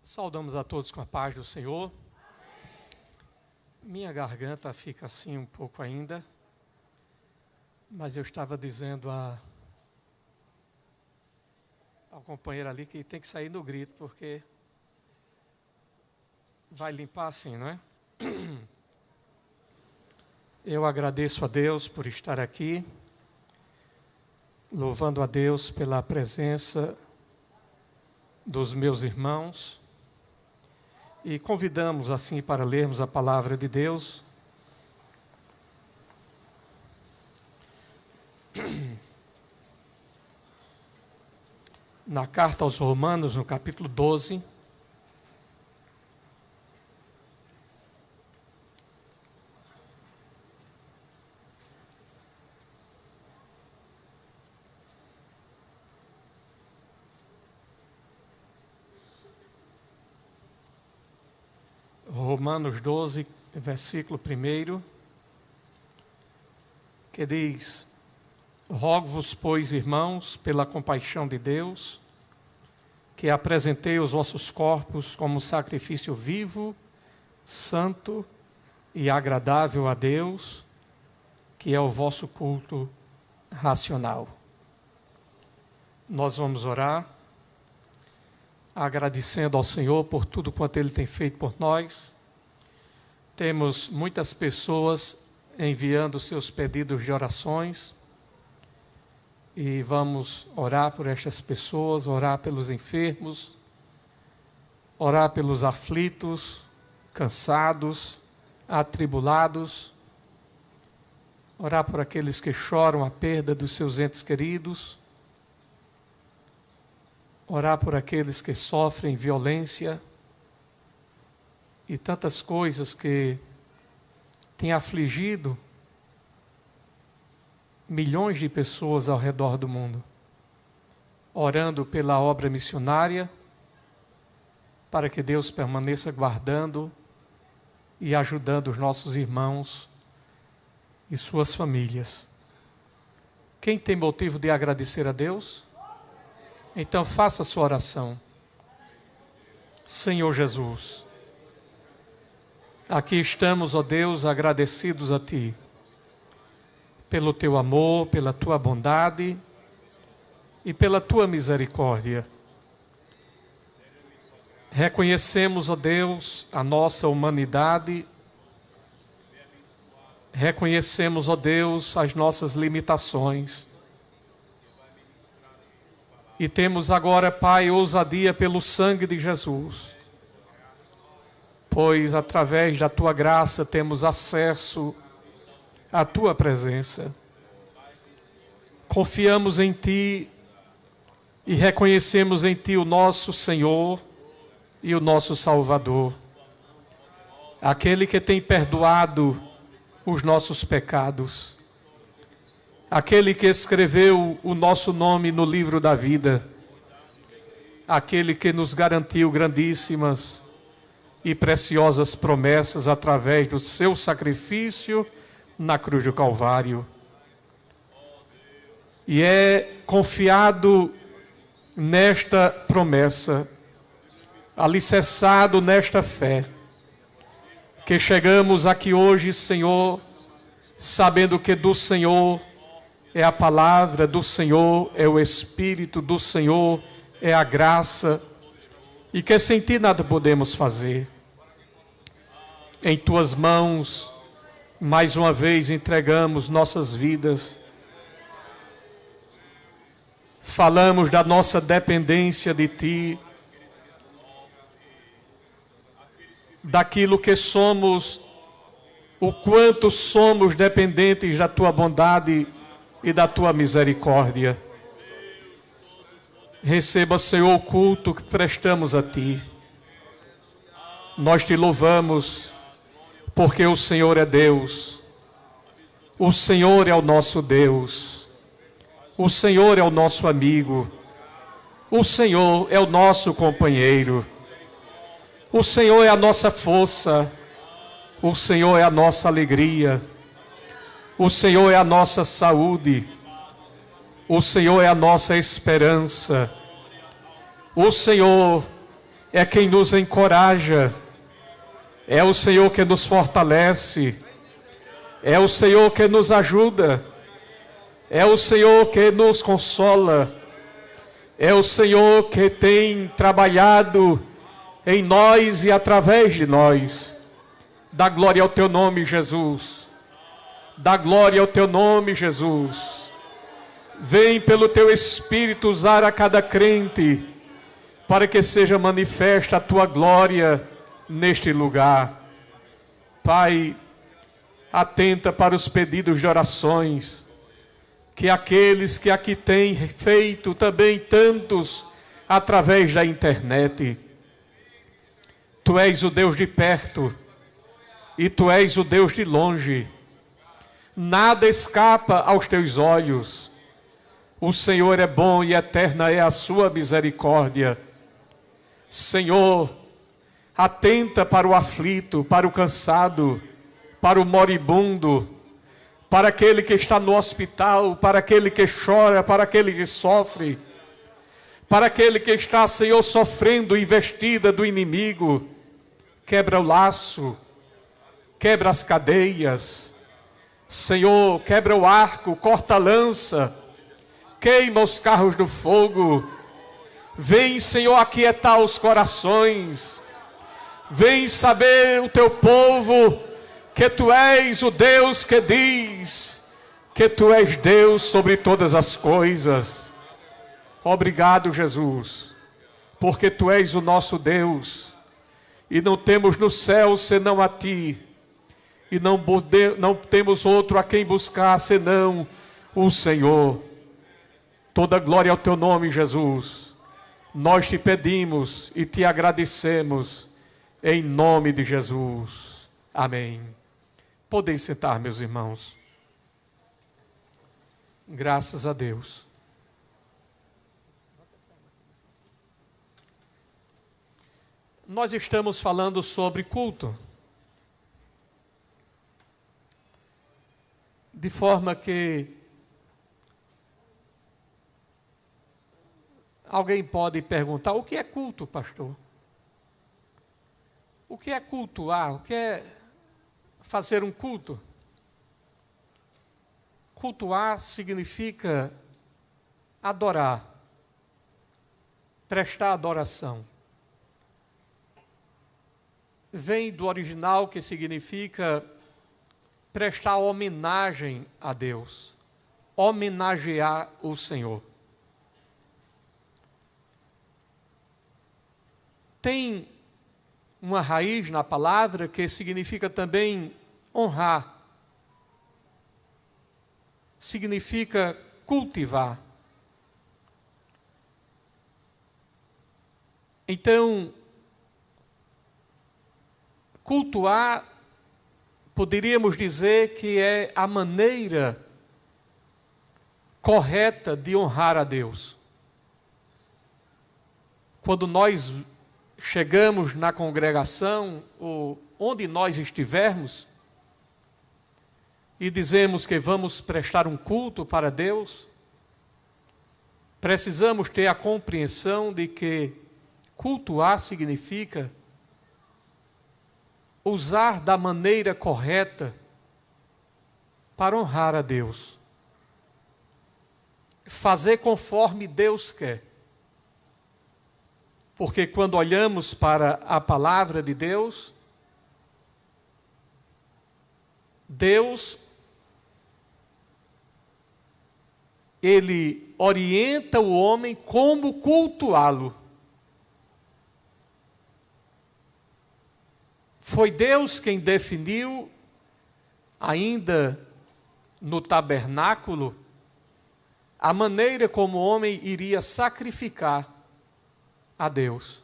Saudamos a todos com a paz do Senhor. Minha garganta fica assim um pouco ainda, mas eu estava dizendo ao companheiro ali que tem que sair no grito, porque vai limpar assim, não é? Eu agradeço a Deus por estar aqui, louvando a Deus pela presença dos meus irmãos. E convidamos assim para lermos a palavra de Deus. Na carta aos Romanos, no capítulo 12. Romanos 12, versículo 1, que diz: Rogo-vos, pois, irmãos, pela compaixão de Deus, que apresentei os vossos corpos como sacrifício vivo, santo e agradável a Deus, que é o vosso culto racional. Nós vamos orar, agradecendo ao Senhor por tudo quanto Ele tem feito por nós. Temos muitas pessoas enviando seus pedidos de orações e vamos orar por estas pessoas, orar pelos enfermos, orar pelos aflitos, cansados, atribulados, orar por aqueles que choram a perda dos seus entes queridos, orar por aqueles que sofrem violência e tantas coisas que têm afligido milhões de pessoas ao redor do mundo. Orando pela obra missionária, para que Deus permaneça guardando e ajudando os nossos irmãos e suas famílias. Quem tem motivo de agradecer a Deus? Então faça a sua oração. Senhor Jesus, aqui estamos, ó Deus, agradecidos a Ti, pelo Teu amor, pela Tua bondade e pela Tua misericórdia. Reconhecemos, ó Deus, a nossa humanidade, reconhecemos, ó Deus, as nossas limitações. E temos agora, Pai, ousadia pelo sangue de Jesus, pois através da Tua graça temos acesso à Tua presença. Confiamos em Ti e reconhecemos em Ti o nosso Senhor e o nosso Salvador, aquele que tem perdoado os nossos pecados, aquele que escreveu o nosso nome no livro da vida, aquele que nos garantiu grandíssimas e preciosas promessas através do seu sacrifício na cruz do Calvário. E é confiado nesta promessa, alicerçado nesta fé, que chegamos aqui hoje, Senhor, sabendo que do Senhor é a palavra do Senhor, é o Espírito do Senhor, é a graça, e que sem Ti nada podemos fazer. Em Tuas mãos, mais uma vez entregamos nossas vidas. Falamos da nossa dependência de Ti, daquilo que somos, o quanto somos dependentes da Tua bondade e da Tua misericórdia. Receba, Senhor, o culto que prestamos a Ti. Nós Te louvamos, porque o Senhor é Deus. O Senhor é o nosso Deus. O Senhor é o nosso amigo. O Senhor é o nosso companheiro. O Senhor é a nossa força. O Senhor é a nossa alegria. O Senhor é a nossa saúde. O Senhor é a nossa esperança. O Senhor é quem nos encoraja, é o Senhor que nos fortalece, é o Senhor que nos ajuda, é o Senhor que nos consola, é o Senhor que tem trabalhado em nós e através de nós. Dá glória ao teu nome, Jesus. Dá glória ao teu nome, Jesus. Vem pelo teu Espírito usar a cada crente, para que seja manifesta a tua glória neste lugar. Pai, atenta para os pedidos de orações, que aqueles que aqui têm feito também tantos através da internet. Tu és o Deus de perto e tu és o Deus de longe. Nada escapa aos teus olhos. O Senhor é bom e eterna é a sua misericórdia. Senhor, atenta para o aflito, para o cansado, para o moribundo, para aquele que está no hospital, para aquele que chora, para aquele que sofre, para aquele que está, Senhor, sofrendo investida do inimigo. Quebra o laço, quebra as cadeias, Senhor, quebra o arco, corta a lança, queima os carros do fogo. Vem, Senhor, aquietar os corações. Vem saber o teu povo que tu és o Deus que diz que tu és Deus sobre todas as coisas. Obrigado, Jesus, porque tu és o nosso Deus e não temos no céu senão a ti, e não temos outro a quem buscar senão o Senhor. Toda glória ao teu nome, Jesus. Nós te pedimos e te agradecemos em nome de Jesus. Amém. Podem sentar, meus irmãos. Graças a Deus. Nós estamos falando sobre culto. De forma que alguém pode perguntar: o que é culto, pastor? O que é cultuar? O que é fazer um culto? Cultuar significa adorar, prestar adoração. Vem do original, que significa prestar homenagem a Deus, homenagear o Senhor. Tem uma raiz na palavra que significa também honrar, significa cultivar. Então, cultuar, poderíamos dizer que é a maneira correta de honrar a Deus. Quando nós chegamos na congregação, ou onde nós estivermos, e dizemos que vamos prestar um culto para Deus, precisamos ter a compreensão de que cultuar significa usar da maneira correta para honrar a Deus. Fazer conforme Deus quer. Porque quando olhamos para a palavra de Deus, Deus, Ele orienta o homem como cultuá-lo. Foi Deus quem definiu, ainda no tabernáculo, a maneira como o homem iria sacrificar a Deus.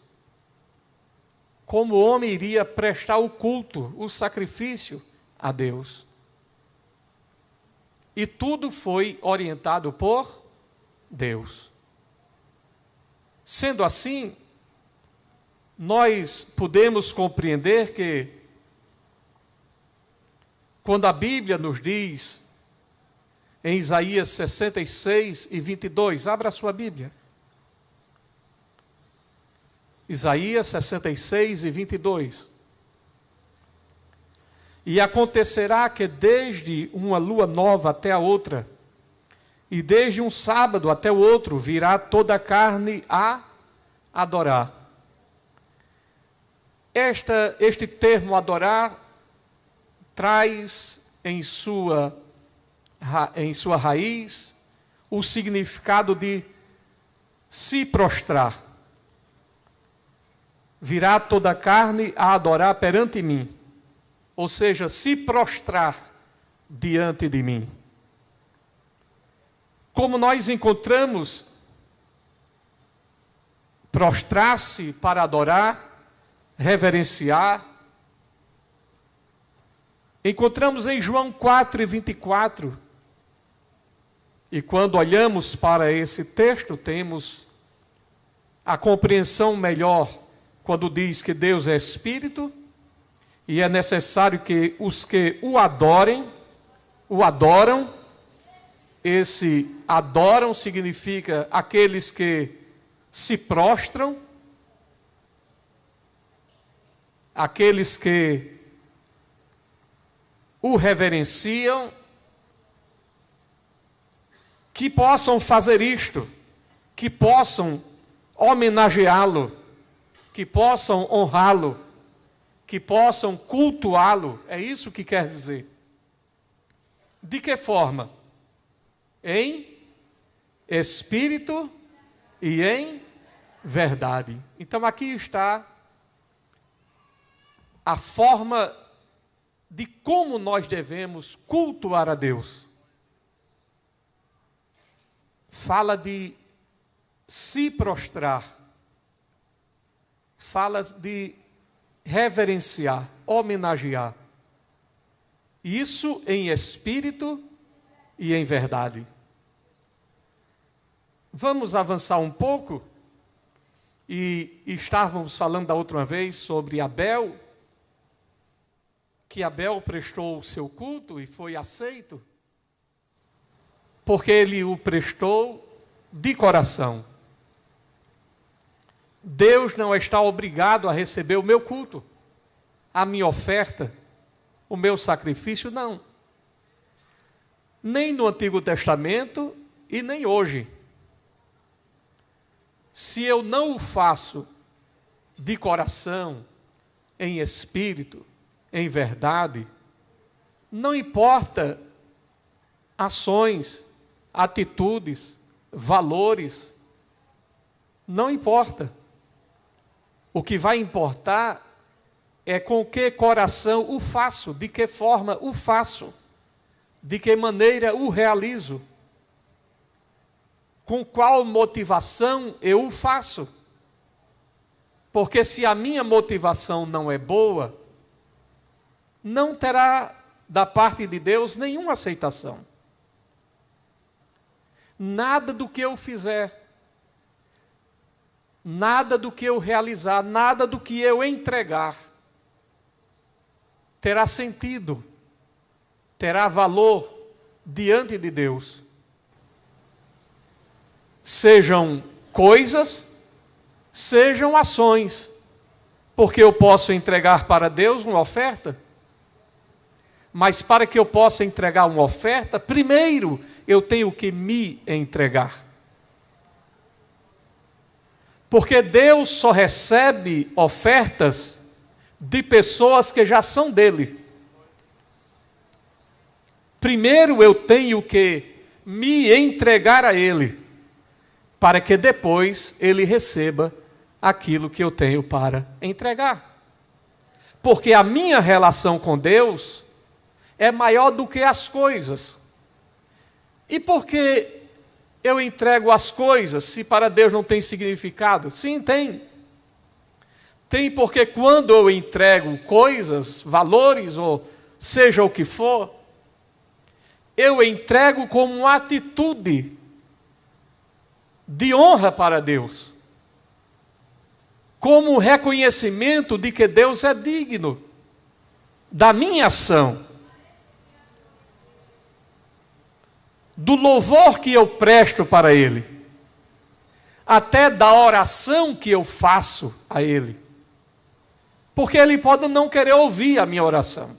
Como o homem iria prestar o culto, o sacrifício a Deus. E tudo foi orientado por Deus. Sendo assim, nós podemos compreender que, quando a Bíblia nos diz, em Isaías 66 e 22, abra a sua Bíblia. Isaías 66 e 22. E acontecerá que desde uma lua nova até a outra, e desde um sábado até o outro, virá toda a carne a adorar. Este termo adorar traz em sua raiz o significado de se prostrar. Virá toda a carne a adorar perante mim, ou seja, se prostrar diante de mim. Como nós encontramos prostrar-se para adorar, reverenciar, encontramos em João 4 e 24. E quando olhamos para esse texto, temos a compreensão melhor quando diz que Deus é Espírito e é necessário que os que o adoram. Esse adoram significa aqueles que se prostram, aqueles que o reverenciam, que possam fazer isto, que possam homenageá-lo, que possam honrá-lo, que possam cultuá-lo. É isso que quer dizer. De que forma? Em espírito e em verdade. Então aqui está a forma de como nós devemos cultuar a Deus. Fala de se prostrar, fala de reverenciar, homenagear. Isso em espírito e em verdade. Vamos avançar um pouco, e estávamos falando da outra vez sobre Abel, que Abel prestou o seu culto e foi aceito, porque ele o prestou de coração. Deus não está obrigado a receber o meu culto, a minha oferta, o meu sacrifício, não. Nem no Antigo Testamento e nem hoje. Se eu não o faço de coração, em espírito, em verdade, não importa ações, atitudes, valores, não importa. O que vai importar é com que coração o faço, de que forma o faço, de que maneira o realizo, com qual motivação eu o faço. Porque se a minha motivação não é boa, não terá da parte de Deus nenhuma aceitação. Nada do que eu fizer, nada do que eu realizar, nada do que eu entregar, terá sentido, terá valor diante de Deus. Sejam coisas, sejam ações, porque eu posso entregar para Deus uma oferta, mas para que eu possa entregar uma oferta, primeiro eu tenho que me entregar. Porque Deus só recebe ofertas de pessoas que já são dele. Primeiro eu tenho que me entregar a Ele, para que depois Ele receba aquilo que eu tenho para entregar. Porque a minha relação com Deus é maior do que as coisas. E por que eu entrego as coisas, se para Deus não tem significado? Sim, tem. Tem, porque quando eu entrego coisas, valores, ou seja o que for, eu entrego como uma atitude de honra para Deus, como reconhecimento de que Deus é digno da minha ação, do louvor que eu presto para Ele. até da oração que eu faço a Ele. Porque Ele pode não querer ouvir a minha oração.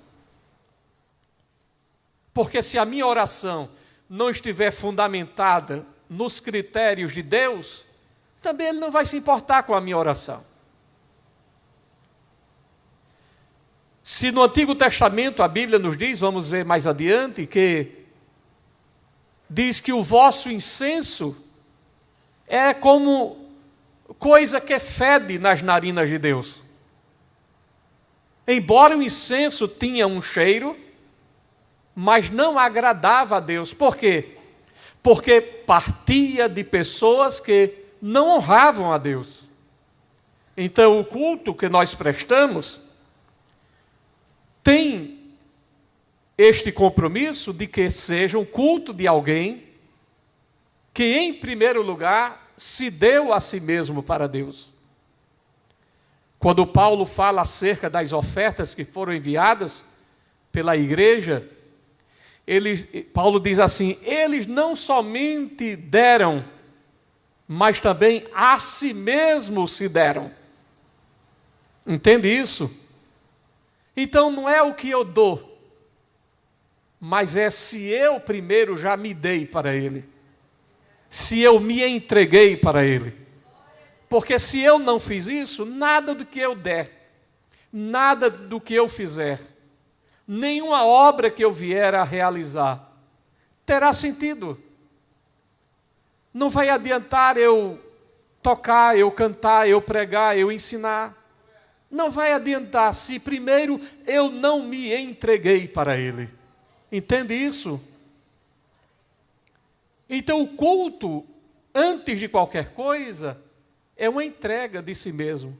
Porque se a minha oração não estiver fundamentada nos critérios de Deus, também Ele não vai se importar com a minha oração. Se no Antigo Testamento a Bíblia nos diz, vamos ver mais adiante, que diz que o vosso incenso é como coisa que fede nas narinas de Deus. Embora o incenso tinha um cheiro, mas não agradava a Deus. Por quê? Porque partia de pessoas que não honravam a Deus. Então o culto que nós prestamos tem este compromisso de que seja um culto de alguém que, em primeiro lugar, se deu a si mesmo para Deus. Quando Paulo fala acerca das ofertas que foram enviadas pela igreja, Paulo diz assim: eles não somente deram, mas também a si mesmo se deram. Entende isso? Então não é o que eu dou, mas é se eu primeiro já me dei para Ele. Se eu me entreguei para Ele. Porque se eu não fiz isso, nada do que eu der, nada do que eu fizer, nenhuma obra que eu vier a realizar, terá sentido. Não vai adiantar eu tocar, eu cantar, eu pregar, eu ensinar. Não vai adiantar se primeiro eu não me entreguei para Ele. Entende isso? Então o culto, antes de qualquer coisa, é uma entrega de si mesmo.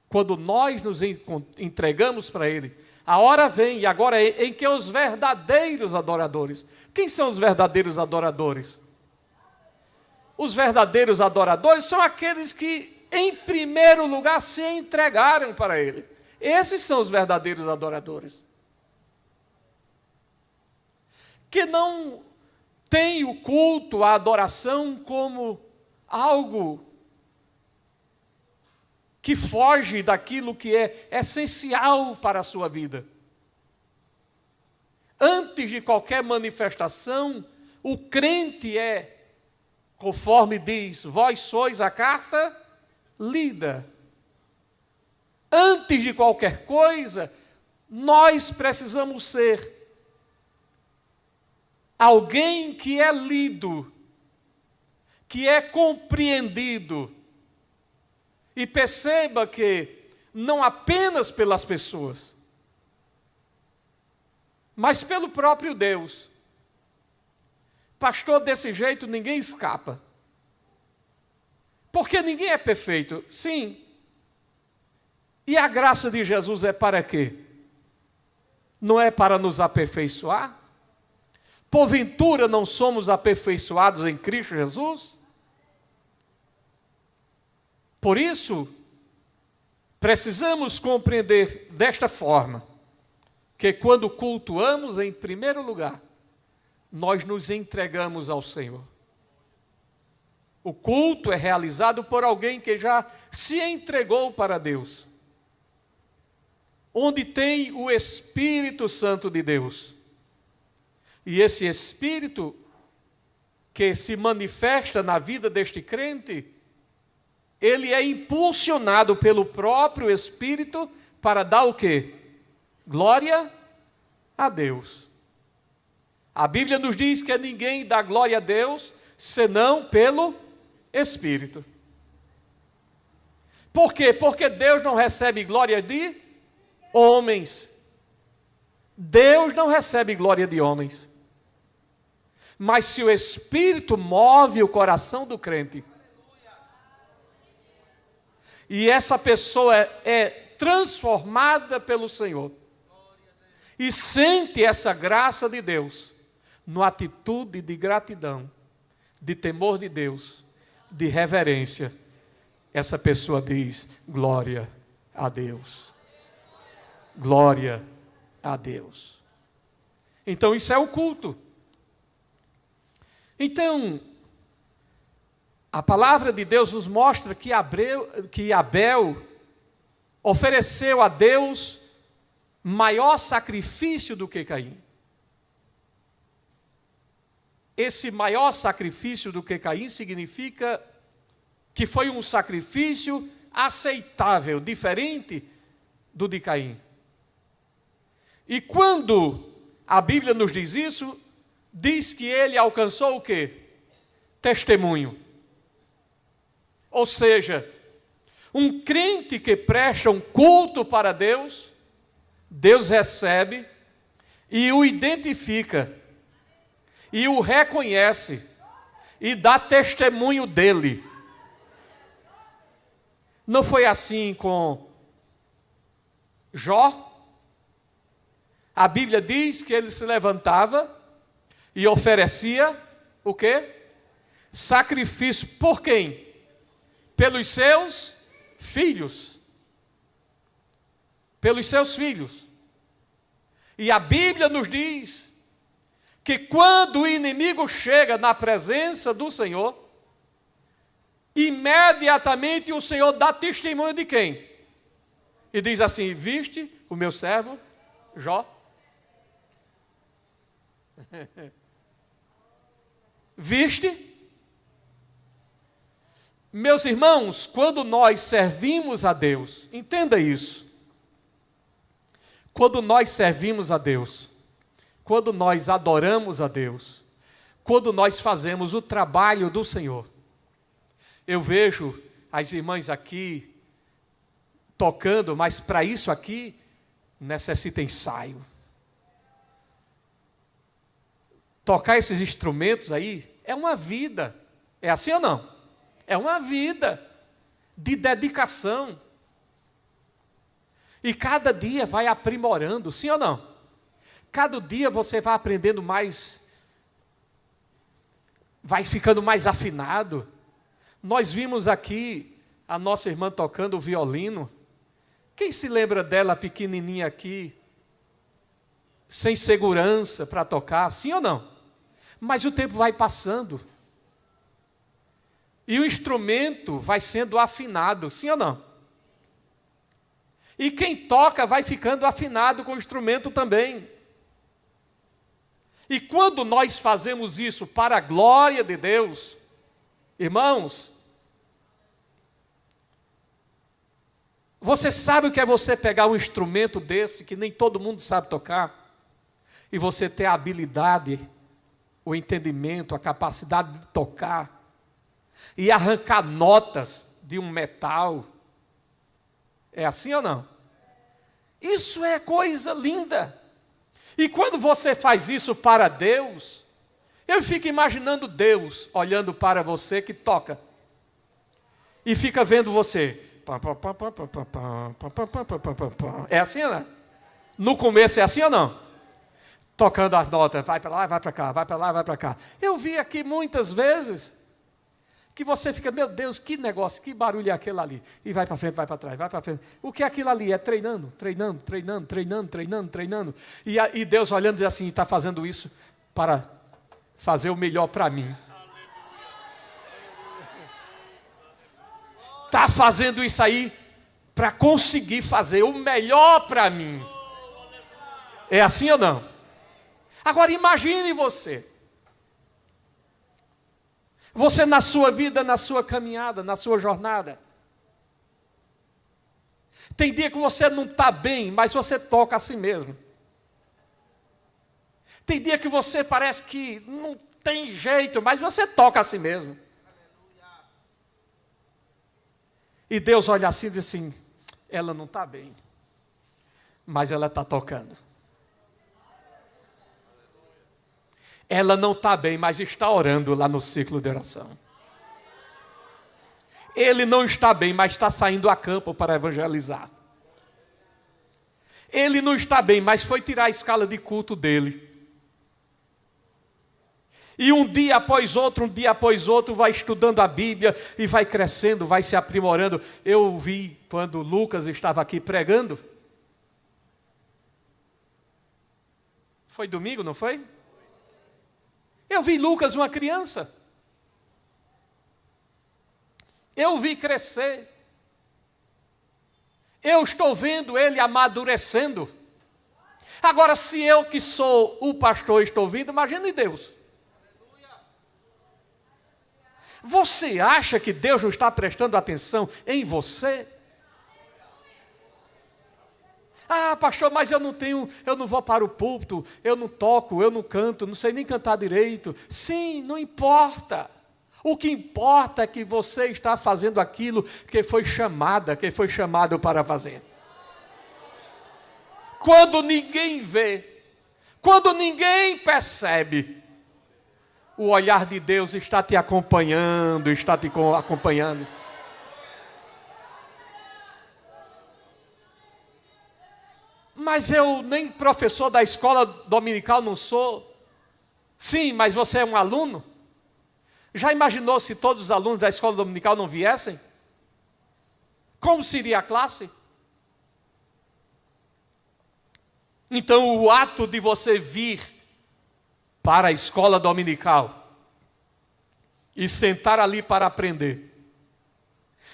Quando nós nos entregamos para Ele, a hora vem, e agora é em que os verdadeiros adoradores... Quem são os verdadeiros adoradores? Os verdadeiros adoradores são aqueles que, em primeiro lugar, se entregaram para Ele. Esses são os verdadeiros adoradores. Que não têm o culto, a adoração como algo que foge daquilo que é essencial para a sua vida. Antes de qualquer manifestação, o crente é, conforme diz, vós sois a carta lida. Antes de qualquer coisa, nós precisamos ser alguém que é lido, que é compreendido. E perceba que não apenas pelas pessoas, mas pelo próprio Deus. Pastor, desse jeito ninguém escapa. Porque ninguém é perfeito. Sim. E a graça de Jesus é para quê? Não é para nos aperfeiçoar? Porventura não somos aperfeiçoados em Cristo Jesus? Por isso, precisamos compreender desta forma, que quando cultuamos, em primeiro lugar, nós nos entregamos ao Senhor. O culto é realizado por alguém que já se entregou para Deus, onde tem o Espírito Santo de Deus. E esse Espírito que se manifesta na vida deste crente, ele é impulsionado pelo próprio Espírito para dar o quê? Glória a Deus. A Bíblia nos diz que ninguém dá glória a Deus senão pelo Espírito. Por quê? Porque Deus não recebe glória de homens. Deus não recebe glória de homens. Mas se o Espírito move o coração do crente, e essa pessoa é transformada pelo Senhor, e sente essa graça de Deus, numa atitude de gratidão, de temor de Deus, de reverência, essa pessoa diz, glória a Deus. Glória a Deus. Então isso é o culto. Então, A palavra de Deus nos mostra que Abel ofereceu a Deus maior sacrifício do que Caim. Esse maior sacrifício do que Caim significa que foi um sacrifício aceitável, diferente do de Caim. E quando a Bíblia nos diz isso, diz que ele alcançou o quê? Testemunho. Ou seja, um crente que presta um culto para Deus, Deus recebe e o identifica, e o reconhece, e dá testemunho dele. Não foi assim com Jó? A Bíblia diz que ele se levantava e oferecia o quê? Sacrifício por quem? Pelos seus filhos. Pelos seus filhos. E a Bíblia nos diz que quando o inimigo chega na presença do Senhor, imediatamente o Senhor dá testemunho de quem? E diz assim: viste o meu servo Jó? Viste? Meus irmãos, quando nós servimos a Deus, entenda isso. Quando nós servimos a Deus, quando nós adoramos a Deus, quando nós fazemos o trabalho do Senhor, eu vejo as irmãs aqui tocando, mas para isso aqui necessita ensaio. Tocar esses instrumentos aí é uma vida. É assim ou não? É uma vida de dedicação. E cada dia vai aprimorando, sim ou não? Cada dia você vai aprendendo mais, vai ficando mais afinado. Nós vimos aqui a nossa irmã tocando o violino. Quem se lembra dela pequenininha aqui, sem segurança para tocar, sim ou não? Mas o tempo vai passando. E o instrumento vai sendo afinado, sim ou não? E quem toca vai ficando afinado com o instrumento também. E quando nós fazemos isso para a glória de Deus, irmãos, você sabe o que é você pegar um instrumento desse, que nem todo mundo sabe tocar, e você ter a habilidade, o entendimento, a capacidade de tocar, e arrancar notas de um metal. É assim ou não? Isso é coisa linda. E quando você faz isso para Deus, eu fico imaginando Deus olhando para você que toca, e fica vendo você. É assim ou não? No começo é assim ou não? Tocando as notas, vai para lá, vai para cá, vai para lá, vai para cá. Eu vi aqui muitas vezes que você fica, meu Deus, que negócio, que barulho é aquele ali? E vai para frente, vai para trás, vai para frente. O que é aquilo ali? É treinando, treinando, treinando, treinando, treinando, treinando. E Deus olhando e diz assim, está fazendo isso para fazer o melhor para mim. Está fazendo isso aí para conseguir fazer o melhor para mim. É assim ou não? Agora imagine você. Você na sua vida, na sua caminhada, na sua jornada. Tem dia que você não está bem, mas você toca a si mesmo. Tem dia que você parece que não tem jeito, mas você toca a si mesmo. E Deus olha assim e diz assim, ela não está bem, mas ela está tocando. Ela não está bem, mas está orando lá no ciclo de oração. Ele não está bem, mas está saindo a campo para evangelizar. Ele não está bem, mas foi tirar a escala de culto dele. E um dia após outro, vai estudando a Bíblia e vai crescendo, vai se aprimorando. Eu vi quando Lucas estava aqui pregando. Foi domingo, não foi? Eu vi Lucas, uma criança. Eu vi crescer. Eu estou vendo ele amadurecendo. Agora, se eu que sou o pastor estou vendo, imagine Deus. Você acha que Deus não está prestando atenção em você? Ah, pastor, mas eu não vou para o púlpito, eu não toco, eu não canto, não sei nem cantar direito. Sim, não importa. O que importa é que você está fazendo aquilo que foi chamado para fazer. Quando ninguém vê, quando ninguém percebe, o olhar de Deus está te acompanhando, Mas eu nem professor da escola dominical não sou. Sim, mas você é um aluno? Já imaginou se todos os alunos da escola dominical não viessem? Como seria a classe? Então, o ato de você vir para a escola dominical e sentar ali para aprender,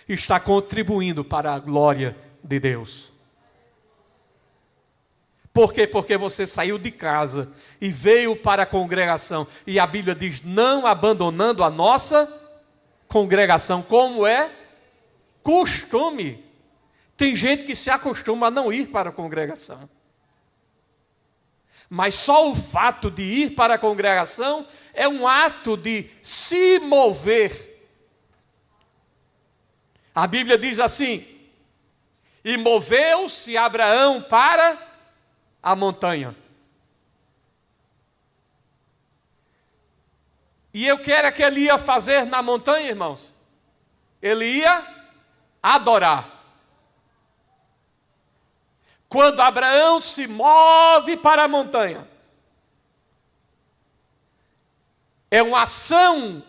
está contribuindo para a glória de Deus. Por quê? Porque você saiu de casa e veio para a congregação. E a Bíblia diz, não abandonando a nossa congregação, como é costume. Tem gente que se acostuma a não ir para a congregação. Mas só o fato de ir para a congregação é um ato de se mover. A Bíblia diz assim, e moveu-se Abraão para a montanha. E eu quero que ele ia fazer na montanha, irmãos. Ele ia adorar. Quando Abraão se move para a montanha, é uma ação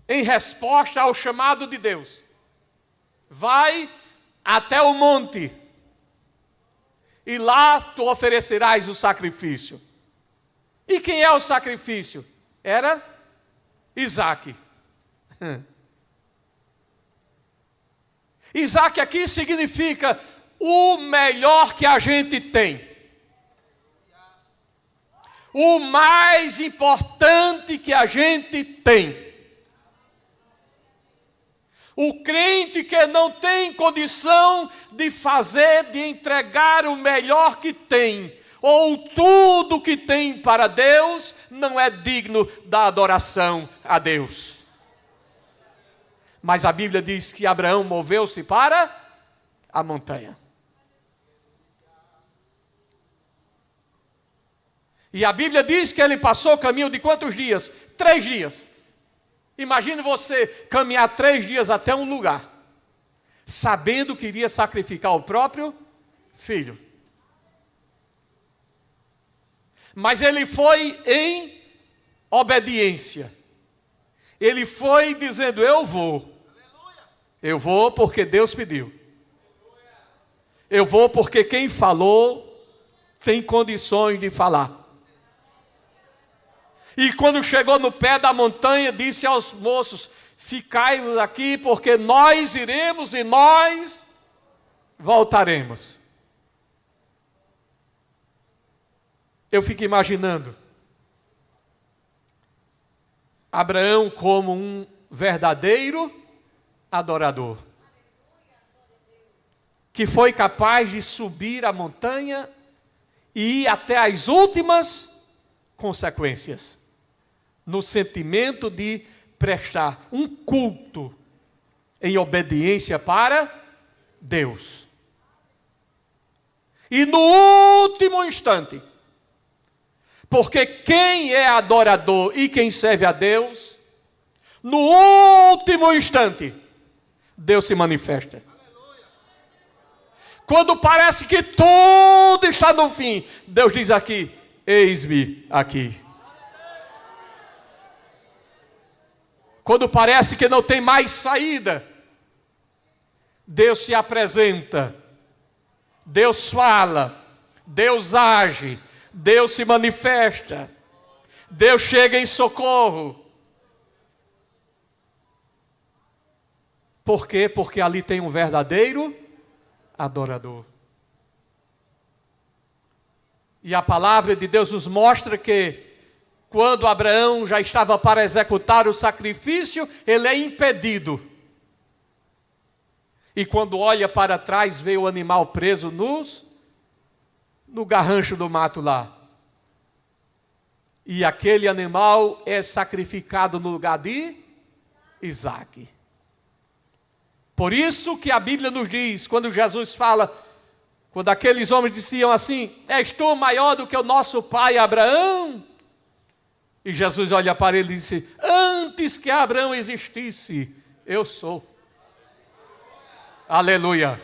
em resposta ao chamado de Deus. Vai até o monte, e lá tu oferecerás o sacrifício. E quem é o sacrifício? Era Isaque. Isaque aqui significa o melhor que a gente tem. O mais importante que a gente tem. O crente que não tem condição de fazer, de entregar o melhor que tem, ou tudo que tem para Deus, não é digno da adoração a Deus. Mas a Bíblia diz que Abraão moveu-se para a montanha. E a Bíblia diz que ele passou o caminho de quantos dias? 3 dias. Imagine você caminhar 3 dias até um lugar, sabendo que iria sacrificar o próprio filho. Mas ele foi em obediência. Ele foi dizendo, eu vou. Eu vou porque Deus pediu. Eu vou porque quem falou tem condições de falar. E quando chegou no pé da montanha, disse aos moços, ficai aqui porque nós iremos e nós voltaremos. Eu fico imaginando Abraão como um verdadeiro adorador, que foi capaz de subir a montanha e ir até as últimas consequências, no sentimento de prestar um culto em obediência para Deus. E no último instante, porque quem é adorador e quem serve a Deus, no último instante, Deus se manifesta. Quando parece que tudo está no fim, Deus diz aqui, eis-me aqui. Quando parece que não tem mais saída, Deus se apresenta, Deus fala, Deus age, Deus se manifesta, Deus chega em socorro. Por quê? Porque ali tem um verdadeiro adorador. E a palavra de Deus nos mostra que quando Abraão já estava para executar o sacrifício, ele é impedido. E quando olha para trás, vê o animal preso no garrancho do mato lá. E aquele animal é sacrificado no lugar de Isaque. Por isso que a Bíblia nos diz, quando Jesus fala, quando aqueles homens diziam assim: és tu maior do que o nosso pai Abraão? E Jesus olha para ele e disse: antes que Abraão existisse, eu sou. Aleluia.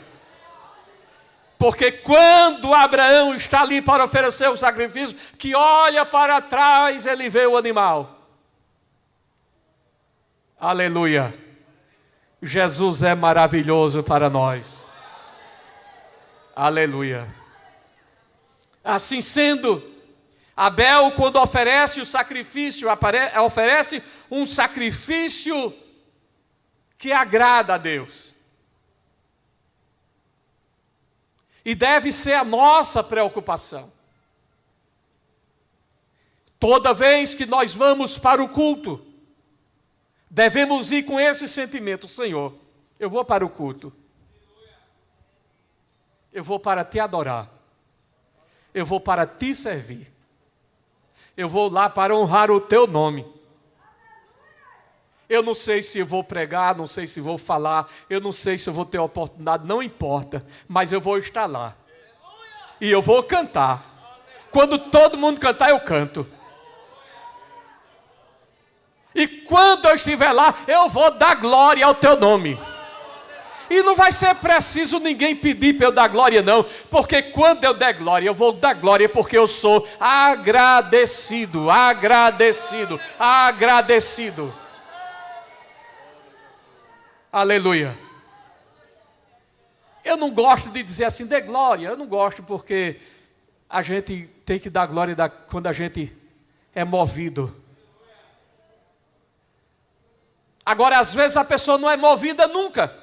Porque quando Abraão está ali para oferecer o sacrifício, que olha para trás, ele vê o animal. Aleluia. Jesus é maravilhoso para nós. Aleluia. Assim sendo, Abel, quando oferece o sacrifício, oferece um sacrifício que agrada a Deus. E deve ser a nossa preocupação. Toda vez que nós vamos para o culto, devemos ir com esse sentimento: Senhor, eu vou para o culto. Eu vou para te adorar. Eu vou para te servir. Eu vou lá para honrar o teu nome. Eu não sei se eu vou pregar, não sei se vou falar, eu não sei se eu vou ter oportunidade, não importa, mas eu vou estar lá. E eu vou cantar. Quando todo mundo cantar, eu canto. E quando eu estiver lá, eu vou dar glória ao teu nome. E não vai ser preciso ninguém pedir para eu dar glória, não. Porque quando eu der glória, eu vou dar glória porque eu sou agradecido, agradecido, agradecido. Aleluia. Eu não gosto de dizer assim, dê glória. Eu não gosto porque a gente tem que dar glória quando a gente é movido. Agora, às vezes a pessoa não é movida nunca.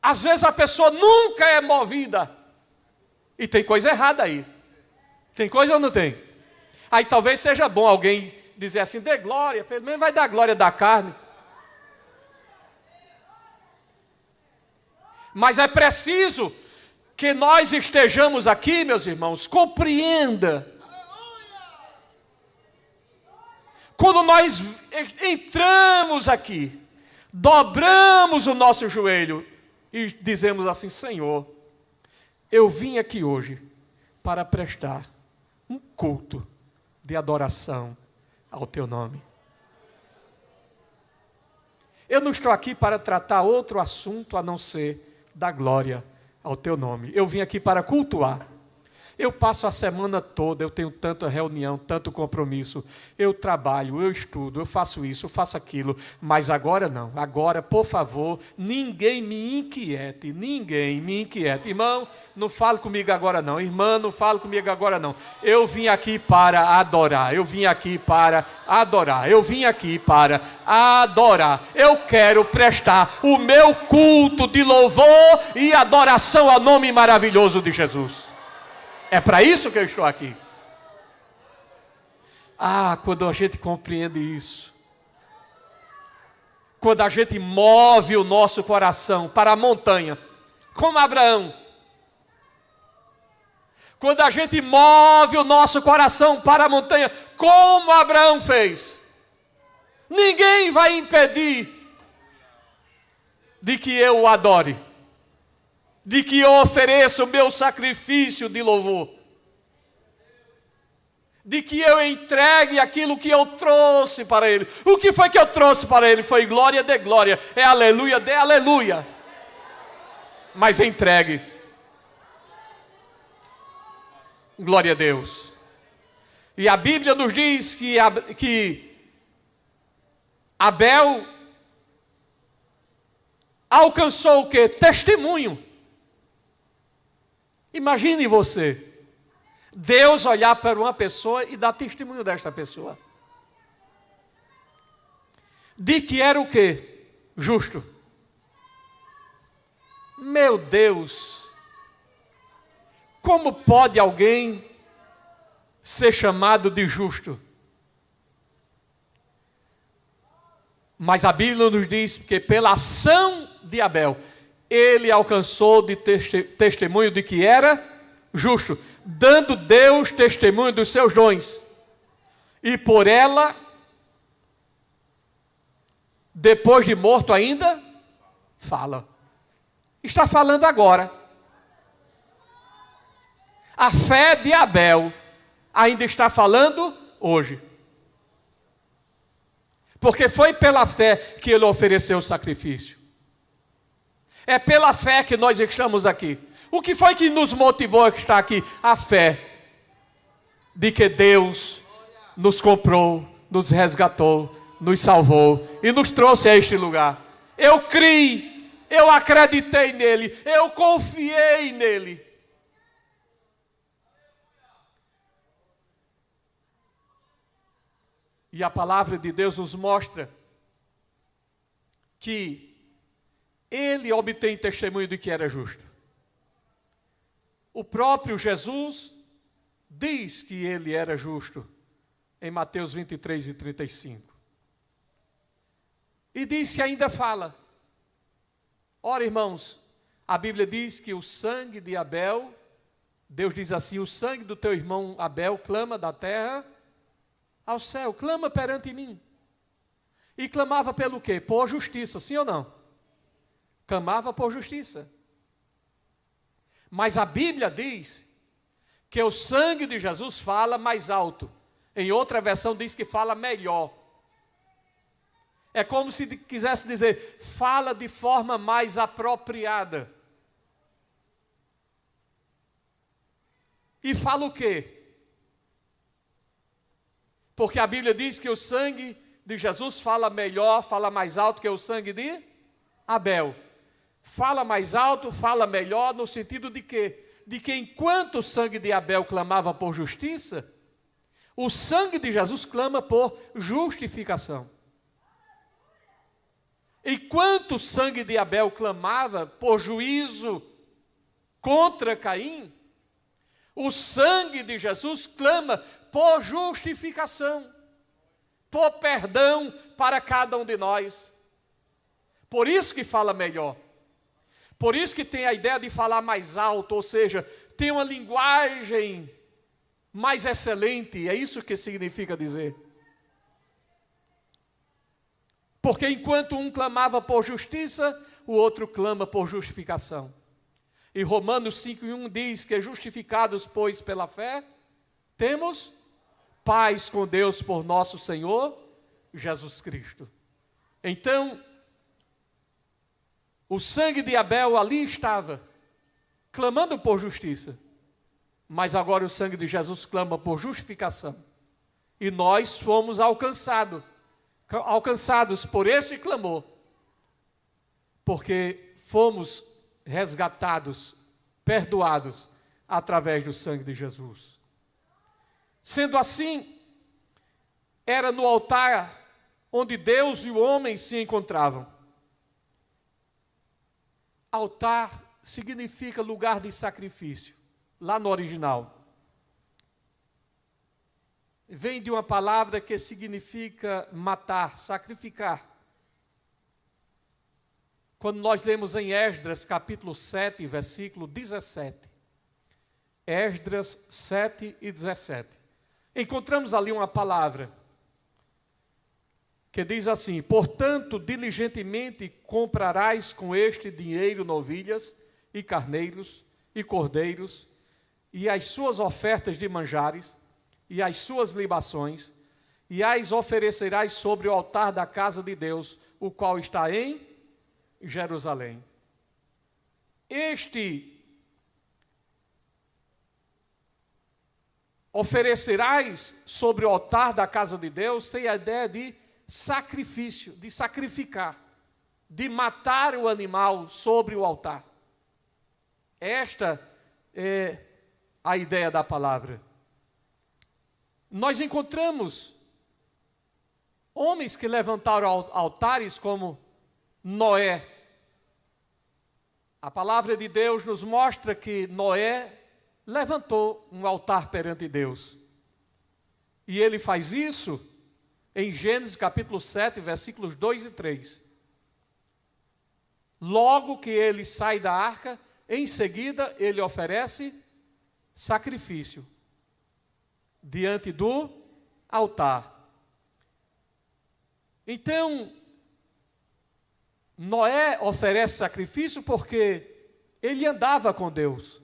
Às vezes a pessoa nunca é movida. E tem coisa errada aí. Tem coisa ou não tem? Aí talvez seja bom alguém dizer assim, dê glória, pelo menos vai dar glória da carne. Mas é preciso que nós estejamos aqui, meus irmãos, compreenda. Quando nós entramos aqui, dobramos o nosso joelho e dizemos assim, Senhor, eu vim aqui hoje para prestar um culto de adoração ao teu nome. Eu não estou aqui para tratar outro assunto a não ser da glória ao teu nome. Eu vim aqui para cultuar. Eu passo a semana toda, eu tenho tanta reunião, tanto compromisso, eu trabalho, eu estudo, eu faço isso, eu faço aquilo, mas agora não. Agora, por favor, ninguém me inquiete, ninguém me inquiete. Irmão, não fale comigo agora não. Irmã, não fale comigo agora não. Eu vim aqui para adorar, eu vim aqui para adorar, eu vim aqui para adorar. Eu quero prestar o meu culto de louvor e adoração ao nome maravilhoso de Jesus. É para isso que eu estou aqui. Quando a gente compreende isso, quando a gente move o nosso coração para a montanha, como Abraão, quando a gente move o nosso coração para a montanha, como Abraão fez, ninguém vai impedir de que eu o adore, de que eu ofereça o meu sacrifício de louvor, de que eu entregue aquilo que eu trouxe para Ele. O que foi que eu trouxe para Ele? Foi glória de glória, é aleluia de aleluia, mas entregue. Glória a Deus. E a Bíblia nos diz que Abel alcançou o quê? Testemunho. Imagine você, Deus olhar para uma pessoa e dar testemunho desta pessoa. de que era o quê? Justo. Meu Deus! Como pode alguém ser chamado de justo? Mas a Bíblia nos diz que pela ação de Abel, ele alcançou de testemunho de que era justo, dando Deus testemunho dos seus dons. E por ela, depois de morto ainda, fala. Está falando agora. A fé de Abel ainda está falando hoje. Porque foi pela fé que ele ofereceu o sacrifício. É pela fé que nós estamos aqui. O que foi que nos motivou a estar aqui? A fé de que Deus nos comprou, nos resgatou, nos salvou e nos trouxe a este lugar. Eu criei, eu acreditei nele, eu confiei nele. E a palavra de Deus nos mostra que ele obtém testemunho de que era justo. O próprio Jesus diz que ele era justo em Mateus 23 e 35. E diz que ainda fala. Ora, irmãos, a Bíblia diz que o sangue de Abel, Deus diz assim, o sangue do teu irmão Abel clama da terra ao céu, clama perante mim. E clamava pelo quê? Por justiça, sim ou não? Clamava por justiça. Mas a Bíblia diz que o sangue de Jesus fala mais alto. Em outra versão diz que fala melhor. É como se quisesse dizer, fala de forma mais apropriada. E fala o quê? Porque a Bíblia diz que o sangue de Jesus fala melhor, fala mais alto que o sangue de Abel. Fala mais alto, fala melhor, no sentido de quê? De que enquanto o sangue de Abel clamava por justiça, o sangue de Jesus clama por justificação. Enquanto o sangue de Abel clamava por juízo contra Caim, o sangue de Jesus clama por justificação, por perdão para cada um de nós. Por isso que fala melhor. Por isso que tem a ideia de falar mais alto, ou seja, tem uma linguagem mais excelente, é isso que significa dizer. Porque enquanto um clamava por justiça, o outro clama por justificação. E Romanos 5:1 diz que justificados, pois, pela fé, temos paz com Deus por nosso Senhor Jesus Cristo. Então, o sangue de Abel ali estava, clamando por justiça. Mas agora o sangue de Jesus clama por justificação. E nós fomos alcançados por esse clamor. Porque fomos resgatados, perdoados, através do sangue de Jesus. Sendo assim, era no altar onde Deus e o homem se encontravam. Altar significa lugar de sacrifício, lá no original. Vem de uma palavra que significa matar, sacrificar. Quando nós lemos em Esdras, capítulo 7, versículo 17. Esdras 7 e 17. Encontramos ali uma palavra que diz assim: portanto, diligentemente comprarás com este dinheiro novilhas e carneiros e cordeiros, e as suas ofertas de manjares, e as suas libações, e as oferecerás sobre o altar da casa de Deus, o qual está em Jerusalém. Oferecerás sobre o altar da casa de Deus tem a ideia de sacrifício, de sacrificar, de matar o animal sobre o altar. Esta é a ideia da palavra. Nós encontramos Homens que levantaram altares como Noé. A palavra de Deus nos mostra que Noé levantou um altar perante Deus. E ele faz isso em Gênesis capítulo 7, versículos 2 e 3. Logo que ele sai da arca, em seguida ele oferece sacrifício diante do altar. Então, Noé oferece sacrifício porque ele andava com Deus.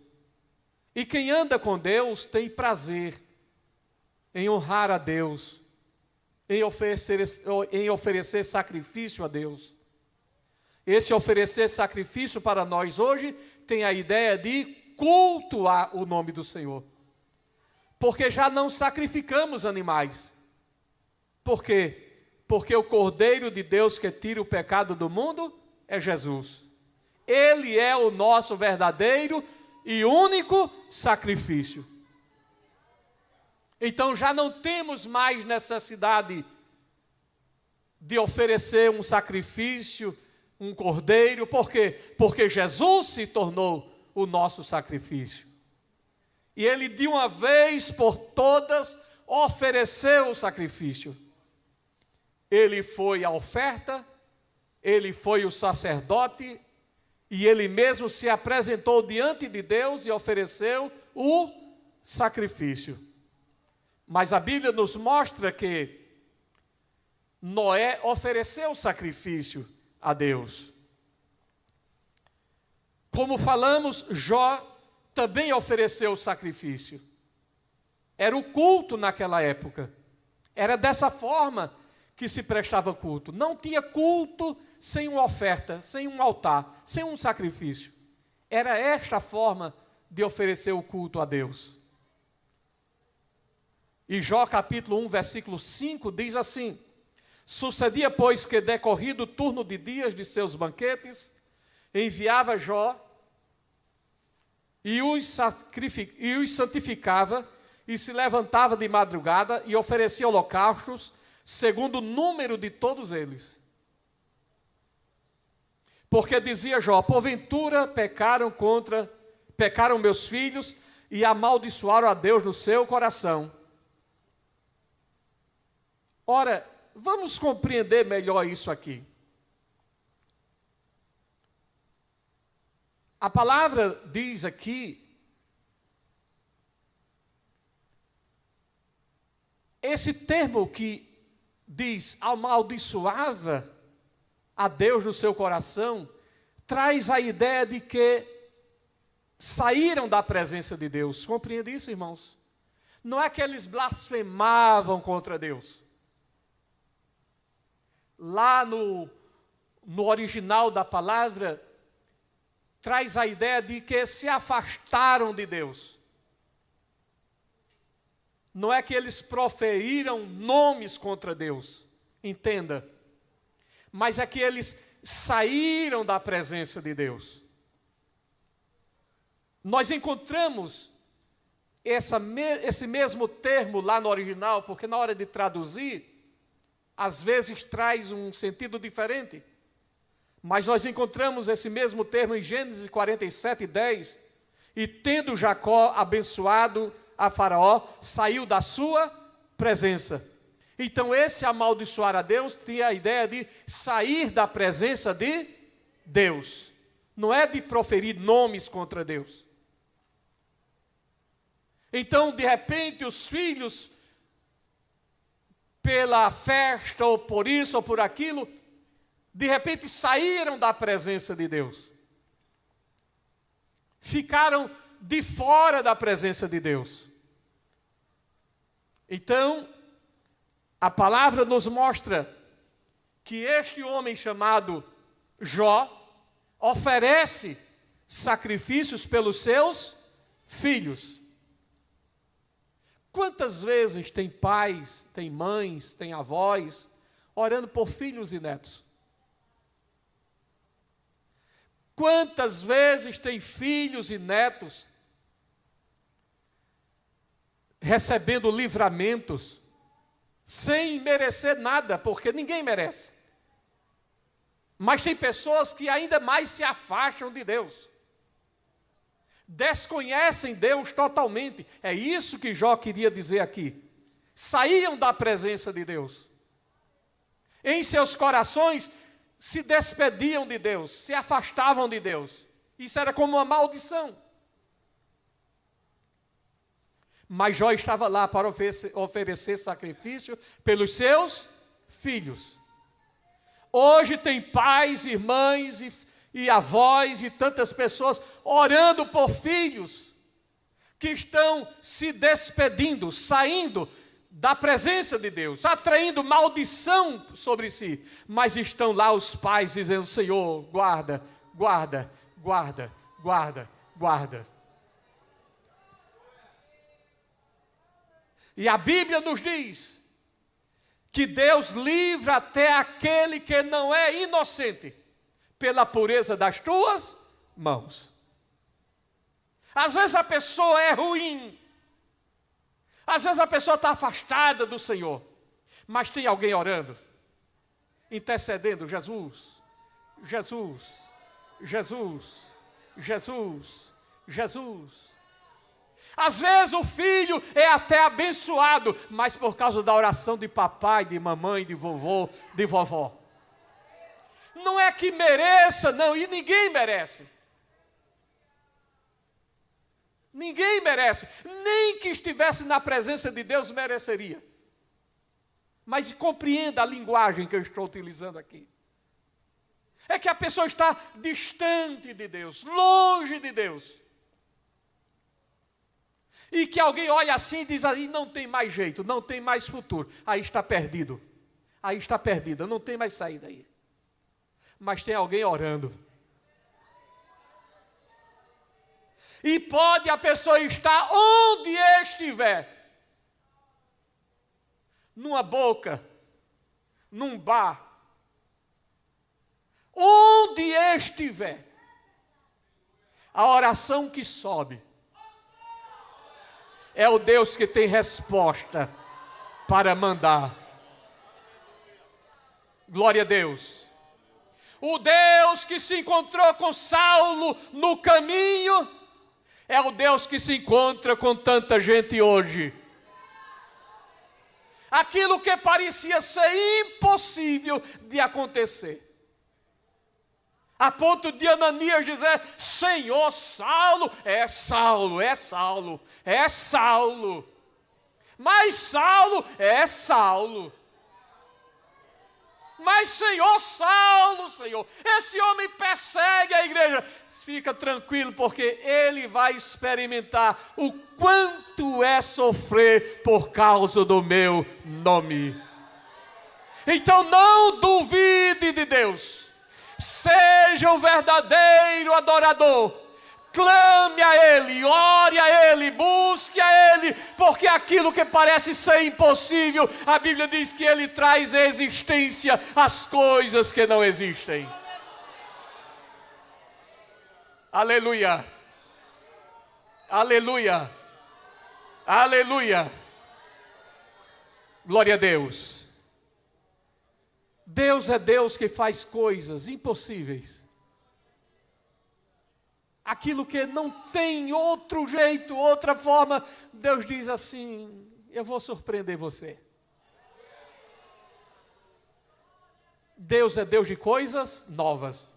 E quem anda com Deus tem prazer em honrar a Deus, em oferecer sacrifício a Deus. Esse oferecer sacrifício para nós hoje tem a ideia de cultuar o nome do Senhor. Porque já não sacrificamos animais. Por quê? Porque o Cordeiro de Deus que tira o pecado do mundo é Jesus. Ele é o nosso verdadeiro e único sacrifício. Então já não temos mais necessidade de oferecer um sacrifício, um cordeiro. Por quê? Porque Jesus se tornou o nosso sacrifício. E Ele de uma vez por todas ofereceu o sacrifício. Ele foi a oferta, Ele foi o sacerdote, e Ele mesmo se apresentou diante de Deus e ofereceu o sacrifício. Mas a Bíblia nos mostra que Noé ofereceu sacrifício a Deus. Como falamos, Jó também ofereceu sacrifício. Era o culto naquela época. Era dessa forma que se prestava culto. Não tinha culto sem uma oferta, sem um altar, sem um sacrifício. Era esta a forma de oferecer o culto a Deus. E Jó capítulo 1, versículo 5 diz assim: sucedia, pois, que decorrido o turno de dias de seus banquetes, enviava Jó e os santificava, e se levantava de madrugada e oferecia holocaustos, segundo o número de todos eles. Porque dizia Jó: porventura pecaram meus filhos e amaldiçoaram a Deus no seu coração. Ora, vamos compreender melhor isso aqui. A palavra diz aqui, esse termo que diz amaldiçoava a Deus no seu coração, traz a ideia de que saíram da presença de Deus. Compreende isso, irmãos? Não é que eles blasfemavam contra Deus. Lá no original da palavra, traz a ideia de que se afastaram de Deus. Não é que eles proferiram nomes contra Deus, entenda. Mas é que eles saíram da presença de Deus. Nós encontramos esse mesmo termo lá no original, porque na hora de traduzir, às vezes traz um sentido diferente. Mas nós encontramos esse mesmo termo em Gênesis 47, 10. E tendo Jacó abençoado a Faraó, saiu da sua presença. Então esse amaldiçoar a Deus tinha a ideia de sair da presença de Deus. Não é de proferir nomes contra Deus. Então, de repente, os filhos, pela festa, ou por isso, ou por aquilo, de repente saíram da presença de Deus. Ficaram de fora da presença de Deus. Então, a palavra nos mostra que este homem chamado Jó oferece sacrifícios pelos seus filhos. Quantas vezes tem pais, tem mães, tem avós, orando por filhos e netos? Quantas vezes tem filhos e netos recebendo livramentos, sem merecer nada, porque ninguém merece. Mas tem pessoas que ainda mais se afastam de Deus. Desconhecem Deus totalmente. É isso que Jó queria dizer aqui. Saíam da presença de Deus. Em seus corações se despediam de Deus, se afastavam de Deus. Isso era como uma maldição. Mas Jó estava lá para oferecer sacrifício pelos seus filhos. Hoje tem pais, irmãs e avós e tantas pessoas orando por filhos que estão se despedindo, saindo da presença de Deus, atraindo maldição sobre si. Mas estão lá os pais dizendo: Senhor, guarda, guarda, guarda, guarda, guarda. E a Bíblia nos diz que Deus livra até aquele que não é inocente, pela pureza das tuas mãos. Às vezes a pessoa é ruim, às vezes a pessoa está afastada do Senhor, mas tem alguém orando, intercedendo: Jesus, Jesus, Jesus, Jesus, Jesus. Às vezes o filho é até abençoado, mas por causa da oração de papai, de mamãe, de vovô, de vovó. Não é que mereça, não, e ninguém merece. Ninguém merece, nem que estivesse na presença de Deus mereceria. Mas compreenda a linguagem que eu estou utilizando aqui. É que a pessoa está distante de Deus, longe de Deus. E que alguém olha assim e diz: aí não tem mais jeito, não tem mais futuro. Aí está perdido. Aí está perdida, não tem mais saída aí. Mas tem alguém orando. E pode a pessoa estar onde estiver. Numa boca, num bar. Onde estiver. A oração que sobe é o Deus que tem resposta para mandar. Glória a Deus. O Deus que se encontrou com Saulo no caminho é o Deus que se encontra com tanta gente hoje. Aquilo que parecia ser impossível de acontecer, a ponto de Ananias dizer: Senhor, Saulo, é Saulo, é Saulo, é Saulo. Mas Saulo, é Saulo. Mas Senhor, Saulo, Senhor, esse homem persegue a igreja. Fica tranquilo, porque ele vai experimentar o quanto é sofrer por causa do meu nome. Então não duvide de Deus. Seja um verdadeiro adorador. Clame a Ele, ore a Ele, busque a Ele, porque aquilo que parece ser impossível, a Bíblia diz que Ele traz à existência as coisas que não existem. Aleluia, aleluia, aleluia, glória a Deus. Deus é Deus que faz coisas impossíveis. Aquilo que não tem outro jeito, outra forma, Deus diz assim: eu vou surpreender você. Deus é Deus de coisas novas.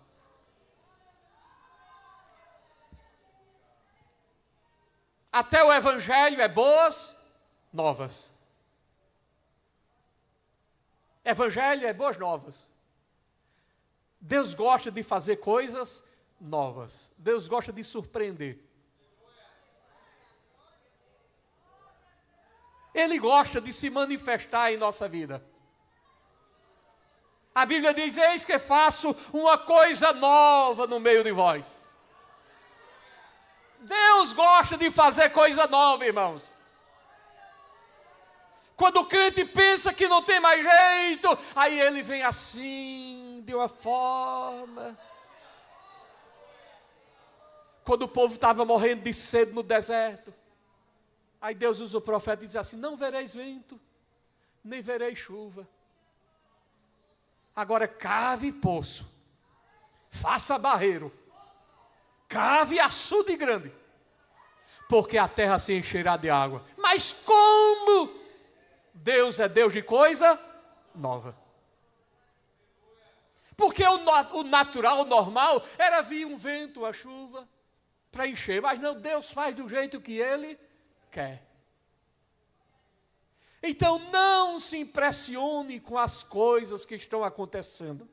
Até o Evangelho é boas novas. Evangelho é boas novas. Deus gosta de fazer coisas novas. Deus gosta de surpreender. Ele gosta de se manifestar em nossa vida. A Bíblia diz: eis que faço uma coisa nova no meio de vós. Deus gosta de fazer coisa nova, irmãos. Quando o crente pensa que não tem mais jeito, aí ele vem assim, de uma forma. Quando o povo estava morrendo de sede no deserto, aí Deus usa o profeta e diz assim: não vereis vento, nem verei chuva. Agora cave poço, faça barreiro, cave açude grande, porque a terra se encherá de água. Mas como Deus é Deus de coisa nova? Porque o natural, o normal, era vir um vento, uma chuva, para encher. Mas não, Deus faz do jeito que Ele quer. Então não se impressione com as coisas que estão acontecendo.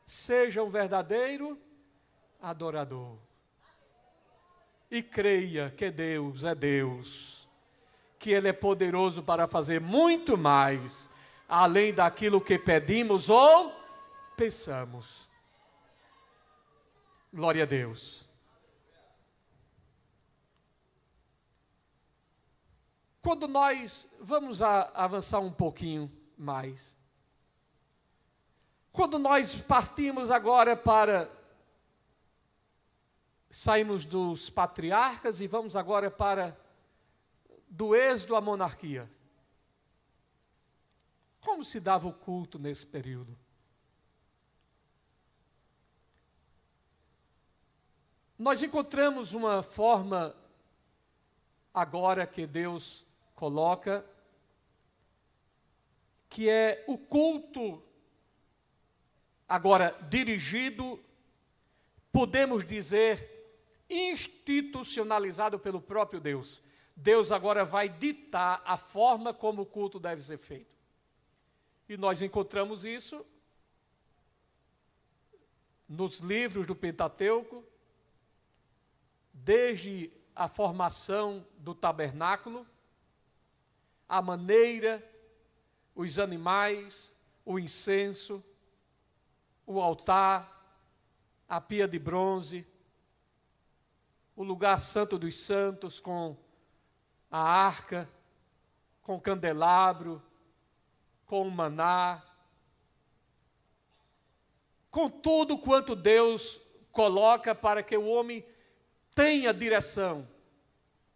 Seja um verdadeiro adorador. E creia que Deus é Deus. Que Ele é poderoso para fazer muito mais, além daquilo que pedimos ou pensamos. Glória a Deus. Quando nós vamos avançar um pouquinho mais, quando nós partimos agora para saímos dos patriarcas e vamos agora para do êxodo à monarquia. Como se dava o culto nesse período? Nós encontramos uma forma agora que Deus coloca, que é o culto agora dirigido, podemos dizer, institucionalizado pelo próprio Deus. Deus agora vai ditar a forma como o culto deve ser feito. E nós encontramos isso nos livros do Pentateuco, desde a formação do tabernáculo, a maneira, os animais, o incenso, o altar, a pia de bronze, o lugar santo dos santos com a arca, com o candelabro, com o maná, com tudo quanto Deus coloca para que o homem tenha direção,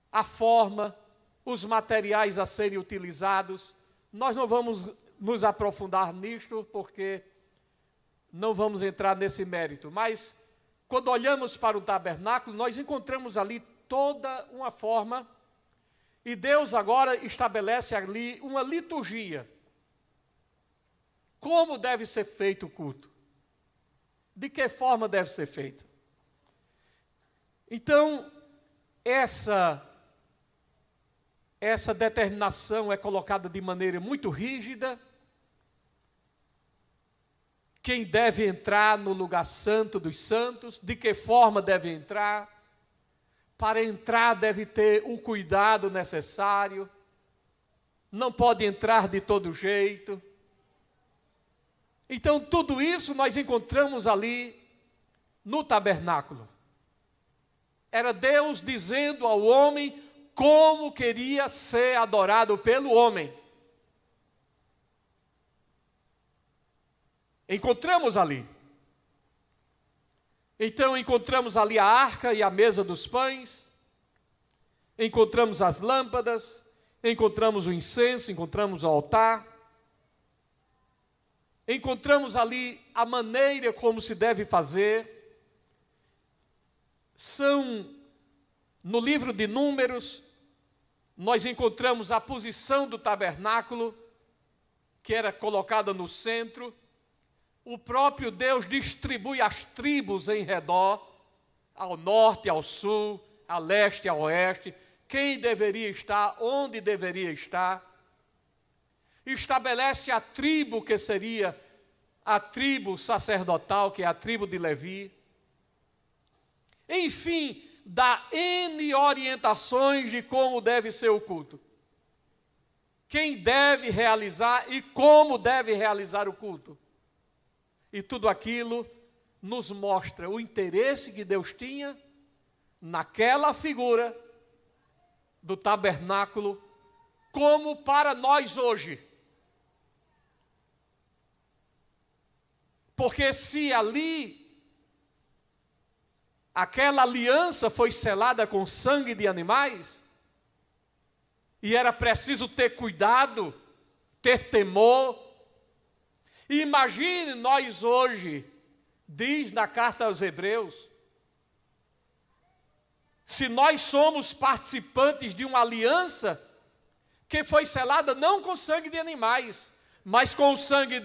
a forma, os materiais a serem utilizados. Nós não vamos nos aprofundar nisto, porque não vamos entrar nesse mérito, mas quando olhamos para o tabernáculo, nós encontramos ali toda uma forma, e Deus agora estabelece ali uma liturgia. Como deve ser feito o culto? De que forma deve ser feito? Então, essa determinação é colocada de maneira muito rígida. Quem deve entrar no lugar santo dos santos, de que forma deve entrar. Para entrar deve ter o cuidado necessário, não pode entrar de todo jeito. Então tudo isso nós encontramos ali no tabernáculo. Era Deus dizendo ao homem como queria ser adorado pelo homem. Encontramos ali. Então encontramos ali a arca e a mesa dos pães, encontramos as lâmpadas, encontramos o incenso, encontramos o altar, encontramos ali a maneira como se deve fazer. No livro de Números, nós encontramos a posição do tabernáculo, que era colocada no centro. O próprio Deus distribui as tribos em redor, ao norte, ao sul, a leste, a oeste, quem deveria estar, onde deveria estar. Estabelece a tribo que seria a tribo sacerdotal, que é a tribo de Levi. Enfim, dá N orientações de como deve ser o culto. Quem deve realizar e como deve realizar o culto. E tudo aquilo nos mostra o interesse que Deus tinha naquela figura do tabernáculo, como para nós hoje. Porque se ali aquela aliança foi selada com sangue de animais, e era preciso ter cuidado, ter temor. Imagine nós hoje, diz na carta aos Hebreus, se nós somos participantes de uma aliança que foi selada não com sangue de animais, mas com o sangue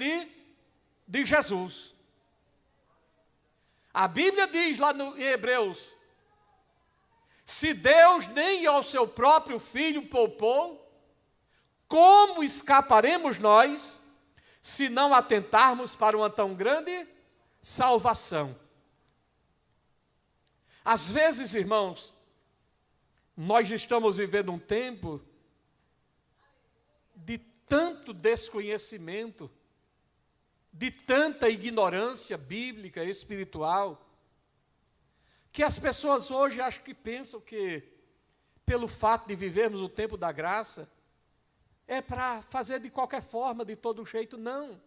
de Jesus. A Bíblia diz lá em Hebreus, se Deus nem ao seu próprio Filho poupou, como escaparemos nós, se não atentarmos para uma tão grande salvação? Às vezes, irmãos, nós estamos vivendo um tempo de tanto desconhecimento, de tanta ignorância bíblica, espiritual, que as pessoas hoje acho que pensam que, pelo fato de vivermos o tempo da graça, é para fazer de qualquer forma, de todo jeito. Não.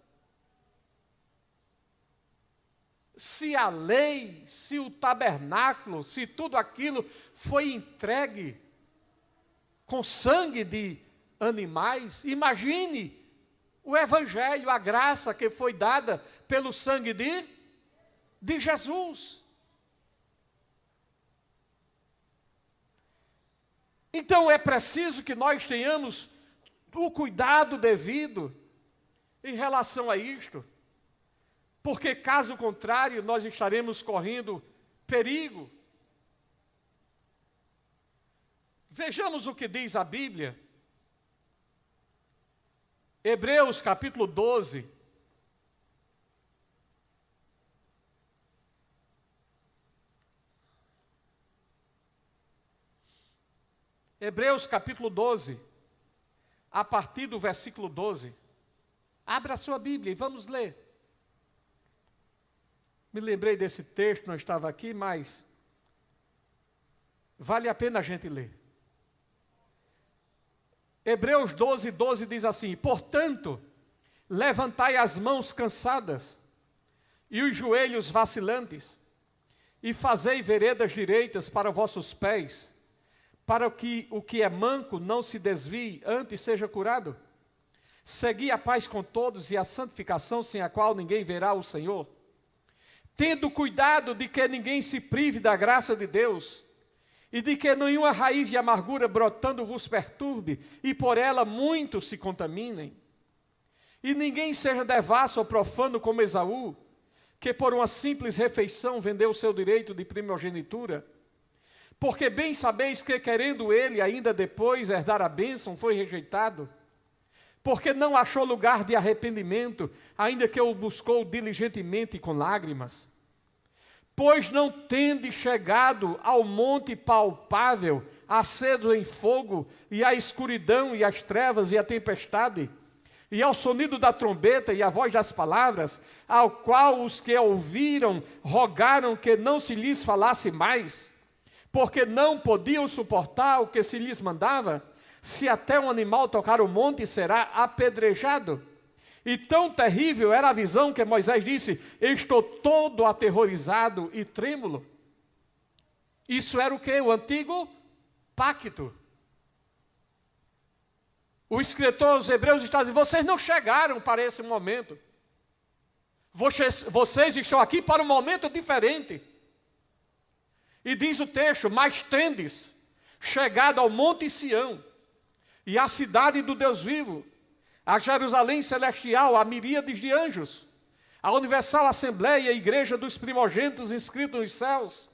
Se a lei, se o tabernáculo, se tudo aquilo foi entregue com sangue de animais, imagine o evangelho, a graça que foi dada pelo sangue de Jesus. Então é preciso que nós tenhamos o cuidado devido em relação a isto, porque caso contrário nós estaremos correndo perigo. Vejamos o que diz a Bíblia. Hebreus capítulo 12. Hebreus capítulo 12, a partir do versículo 12. Abra a sua Bíblia e vamos ler. Me lembrei desse texto, não estava aqui, mas vale a pena a gente ler. Hebreus 12, 12 diz assim: portanto, levantai as mãos cansadas e os joelhos vacilantes, e fazei veredas direitas para vossos pés, para que o que é manco não se desvie, antes seja curado. Segui a paz com todos e a santificação, sem a qual ninguém verá o Senhor. Tendo cuidado de que ninguém se prive da graça de Deus, e de que nenhuma raiz de amargura brotando vos perturbe, e por ela muitos se contaminem. E ninguém seja devasso ou profano como Esaú, que por uma simples refeição vendeu o seu direito de primogenitura. Porque bem sabeis que, querendo ele ainda depois herdar a bênção, foi rejeitado. Porque não achou lugar de arrependimento, ainda que o buscou diligentemente com lágrimas. Pois não tende chegado ao monte palpável, aceso em fogo, e à escuridão, e às trevas, e à tempestade, e ao sonido da trombeta, e à voz das palavras, ao qual os que ouviram rogaram que não se lhes falasse mais, porque não podiam suportar o que se lhes mandava. Se até um animal tocar o monte, será apedrejado. E tão terrível era a visão que Moisés disse: estou todo aterrorizado e trêmulo. Isso era o quê? O antigo pacto. O escritor aos Hebreus está dizendo: vocês não chegaram para esse momento. Vocês estão aqui para um momento diferente. E diz o texto: mas tendes chegado ao monte Sião, e à cidade do Deus vivo, a Jerusalém celestial, a miríades de anjos, a universal assembleia, a igreja dos primogênitos inscritos nos céus,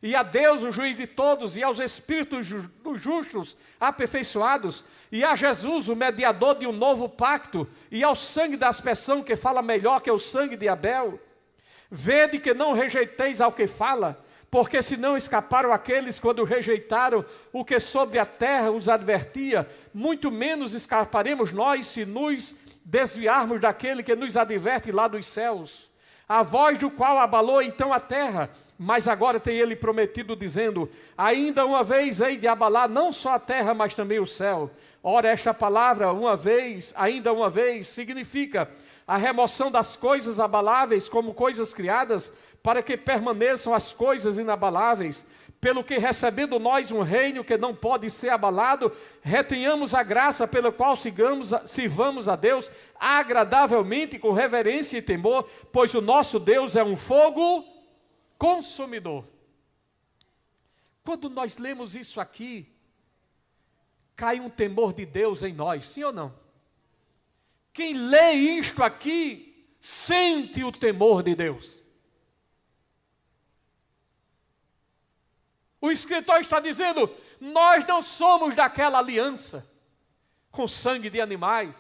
e a Deus, o juiz de todos, e aos espíritos dos justos aperfeiçoados, e a Jesus, o mediador de um novo pacto, e ao sangue da aspersão, que fala melhor que o sangue de Abel. Vede que não rejeiteis ao que fala, porque se não escaparam aqueles quando rejeitaram o que sobre a terra os advertia, muito menos escaparemos nós se nos desviarmos daquele que nos adverte lá dos céus. A voz do qual abalou então a terra, mas agora tem ele prometido, dizendo: ainda uma vez hei de abalar não só a terra, mas também o céu. Ora, esta palavra, uma vez, ainda uma vez, significa a remoção das coisas abaláveis como coisas criadas, para que permaneçam as coisas inabaláveis, pelo que recebendo nós um reino que não pode ser abalado, retenhamos a graça pela qual sirvamos a Deus agradavelmente, com reverência e temor, pois o nosso Deus é um fogo consumidor. Quando nós lemos isso aqui, cai um temor de Deus em nós, sim ou não? Quem lê isto aqui, sente o temor de Deus. O escritor está dizendo, nós não somos daquela aliança com sangue de animais.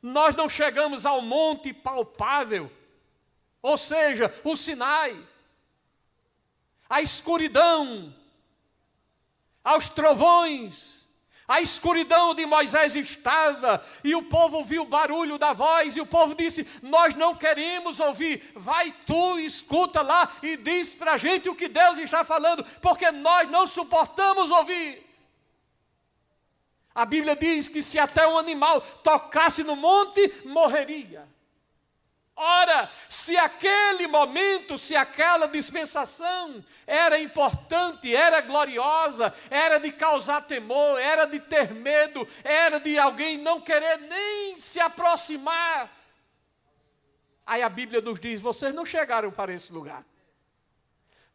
Nós não chegamos ao monte palpável, ou seja, o Sinai, a escuridão, aos trovões. A escuridão de Moisés estava, e o povo viu o barulho da voz, e o povo disse, nós não queremos ouvir, vai tu, escuta lá, e diz para a gente o que Deus está falando, porque nós não suportamos ouvir. A Bíblia diz que se até um animal tocasse no monte, morreria. Ora, se aquele momento, se aquela dispensação era importante, era gloriosa, era de causar temor, era de ter medo, era de alguém não querer nem se aproximar. Aí a Bíblia nos diz, vocês não chegaram para esse lugar.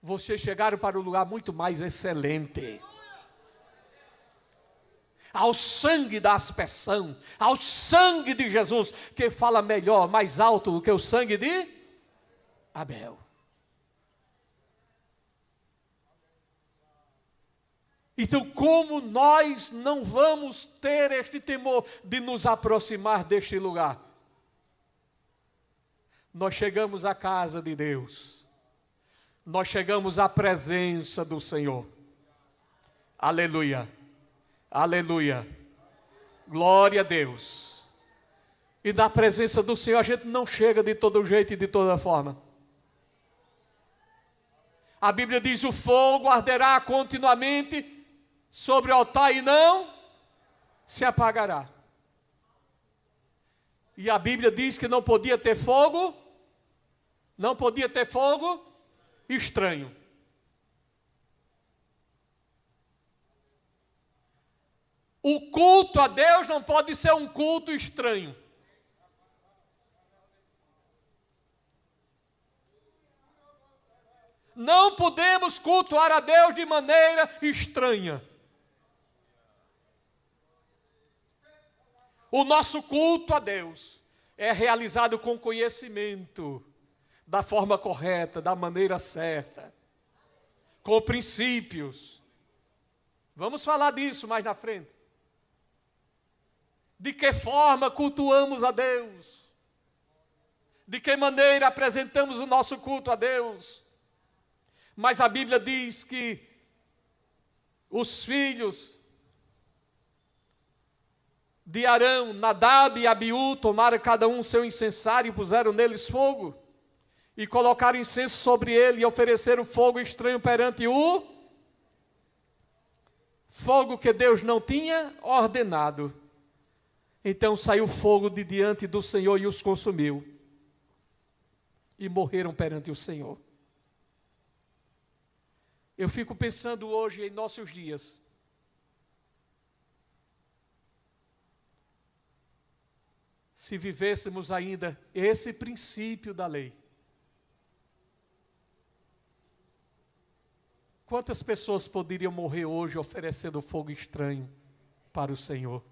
Vocês chegaram para um lugar muito mais excelente. Ao sangue da aspersão, ao sangue de Jesus, que fala melhor, mais alto do que o sangue de Abel. Então, como nós não vamos ter este temor de nos aproximar deste lugar? Nós chegamos à casa de Deus, nós chegamos à presença do Senhor. Aleluia. Aleluia, glória a Deus. E na presença do Senhor a gente não chega de todo jeito e de toda forma. A Bíblia diz, o fogo arderá continuamente sobre o altar e não se apagará. E a Bíblia diz que não podia ter fogo estranho. O culto a Deus não pode ser um culto estranho. Não podemos cultuar a Deus de maneira estranha. O nosso culto a Deus é realizado com conhecimento, da forma correta, da maneira certa, com princípios. Vamos falar disso mais na frente. De que forma cultuamos a Deus? De que maneira apresentamos o nosso culto a Deus? Mas a Bíblia diz que os filhos de Arão, Nadab e Abiú, tomaram cada um seu incensário e puseram neles fogo, e colocaram incenso sobre ele e ofereceram fogo estranho perante o fogo que Deus não tinha ordenado. Então saiu fogo de diante do Senhor e os consumiu. E morreram perante o Senhor. Eu fico pensando hoje em nossos dias. Se vivêssemos ainda esse princípio da lei. Quantas pessoas poderiam morrer hoje oferecendo fogo estranho para o Senhor?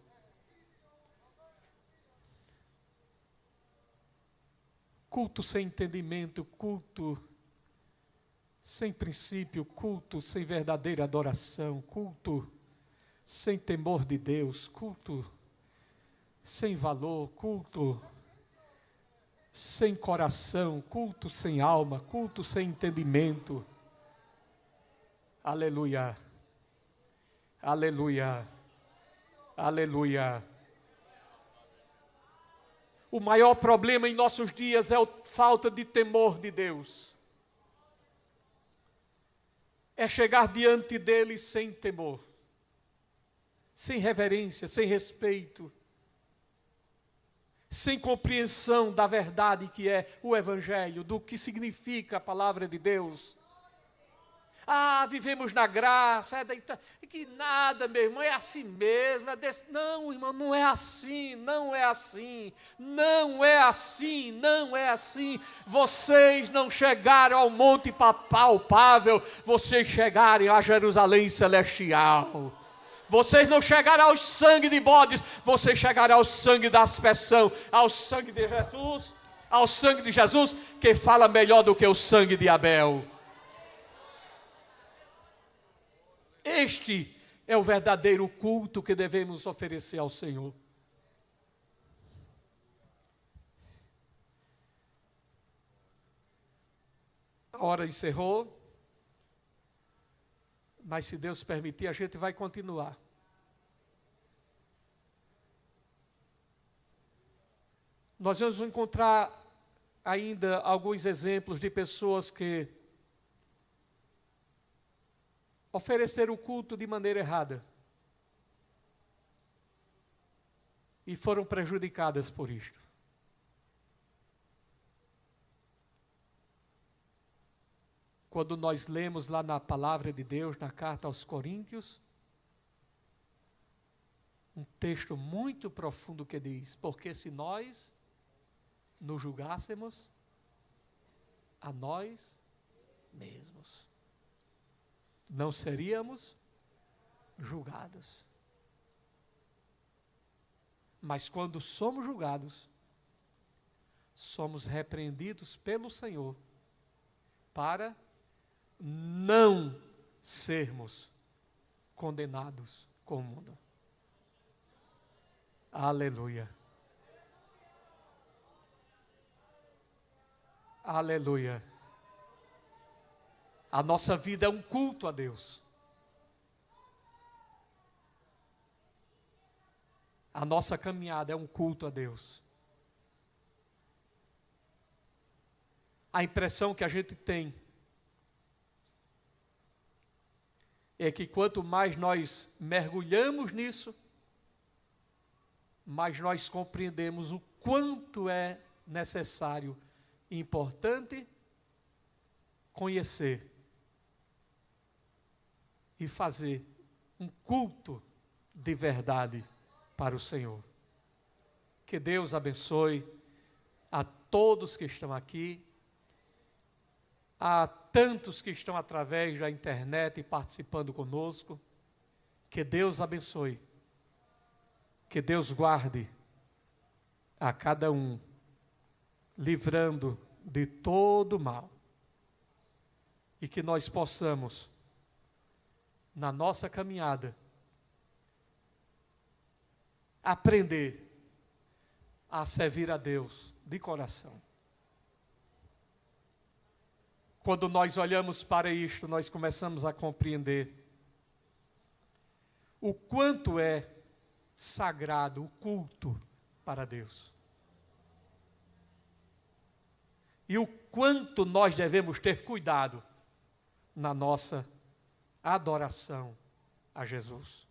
Culto sem entendimento, culto sem princípio, culto sem verdadeira adoração, culto sem temor de Deus, culto sem valor, culto sem coração, culto sem alma, culto sem entendimento. Aleluia, aleluia, aleluia. O maior problema em nossos dias é a falta de temor de Deus. É chegar diante dele sem temor, sem reverência, sem respeito, sem compreensão da verdade que é o Evangelho, do que significa a palavra de Deus. Vivemos na graça, que nada, meu irmão, é assim mesmo, Não, irmão, não é assim, não é assim, não é assim, não é assim. Vocês não chegaram ao monte palpável, vocês chegaram a Jerusalém celestial. Vocês não chegaram ao sangue de bodes, vocês chegaram ao sangue da aspersão, ao sangue de Jesus, ao sangue de Jesus, que fala melhor do que o sangue de Abel. Este é o verdadeiro culto que devemos oferecer ao Senhor. A hora encerrou, mas se Deus permitir, a gente vai continuar. Nós vamos encontrar ainda alguns exemplos de pessoas que ofereceram o culto de maneira errada e foram prejudicadas por isto. Quando nós lemos lá na palavra de Deus, na carta aos Coríntios, um texto muito profundo que diz: porque se nós nos julgássemos a nós mesmos, não seríamos julgados. Mas quando somos julgados, somos repreendidos pelo Senhor para não sermos condenados com o mundo. Aleluia. Aleluia. A nossa vida é um culto a Deus. A nossa caminhada é um culto a Deus. A impressão que a gente tem é que quanto mais nós mergulhamos nisso, mais nós compreendemos o quanto é necessário e importante conhecer e fazer um culto de verdade para o Senhor. Que Deus abençoe a todos que estão aqui, a tantos que estão através da internet participando conosco. Que Deus abençoe, que Deus guarde a cada um, livrando de todo mal, e que nós possamos, na nossa caminhada, aprender a servir a Deus de coração. Quando nós olhamos para isto, nós começamos a compreender o quanto é sagrado o culto para Deus. E o quanto nós devemos ter cuidado na nossa adoração a Jesus.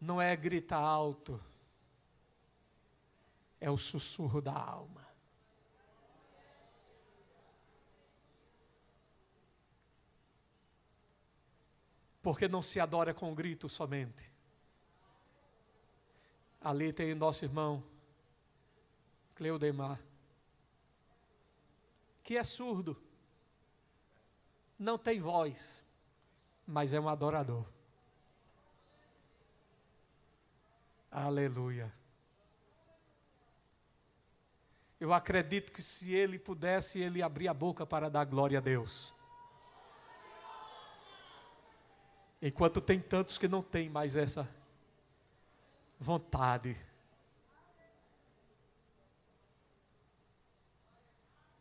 Não é gritar alto, é o sussurro da alma. Porque não se adora com grito somente. Ali tem o nosso irmão Cleudemar, que é surdo, não tem voz, mas é um adorador. Aleluia. Eu acredito que se ele pudesse, ele abrir a boca para dar glória a Deus. Enquanto tem tantos que não têm mais essa vontade.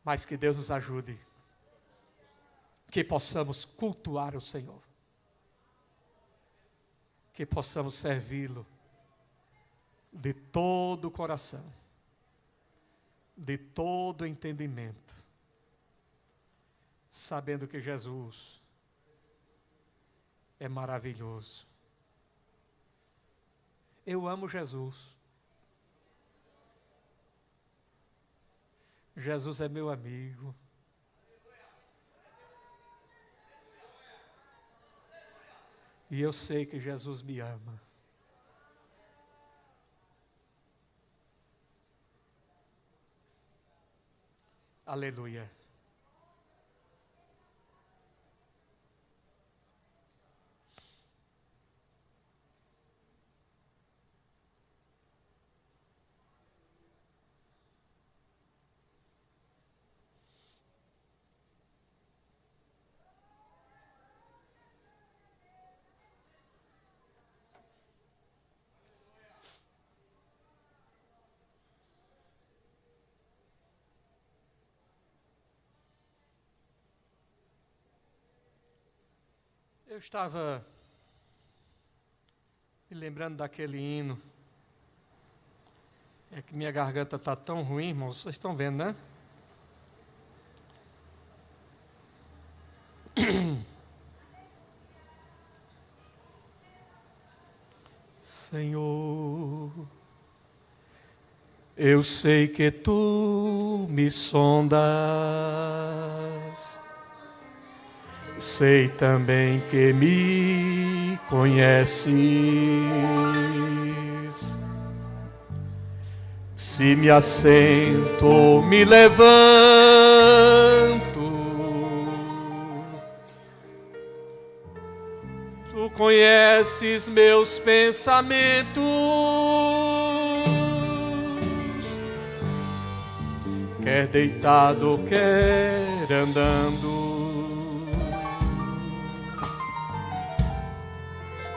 Mas que Deus nos ajude, que possamos cultuar o Senhor, que possamos servi-lo de todo o coração, de todo o entendimento, sabendo que Jesus é maravilhoso. Eu amo Jesus. Jesus é meu amigo. E eu sei que Jesus me ama. Aleluia. Eu estava me lembrando daquele hino. É que minha garganta está tão ruim, irmãos. Vocês estão vendo, né? Senhor, eu sei que tu me sondas. Sei também que me conheces. Se me assento ou me levanto, tu conheces meus pensamentos. Quer deitado, quer andando,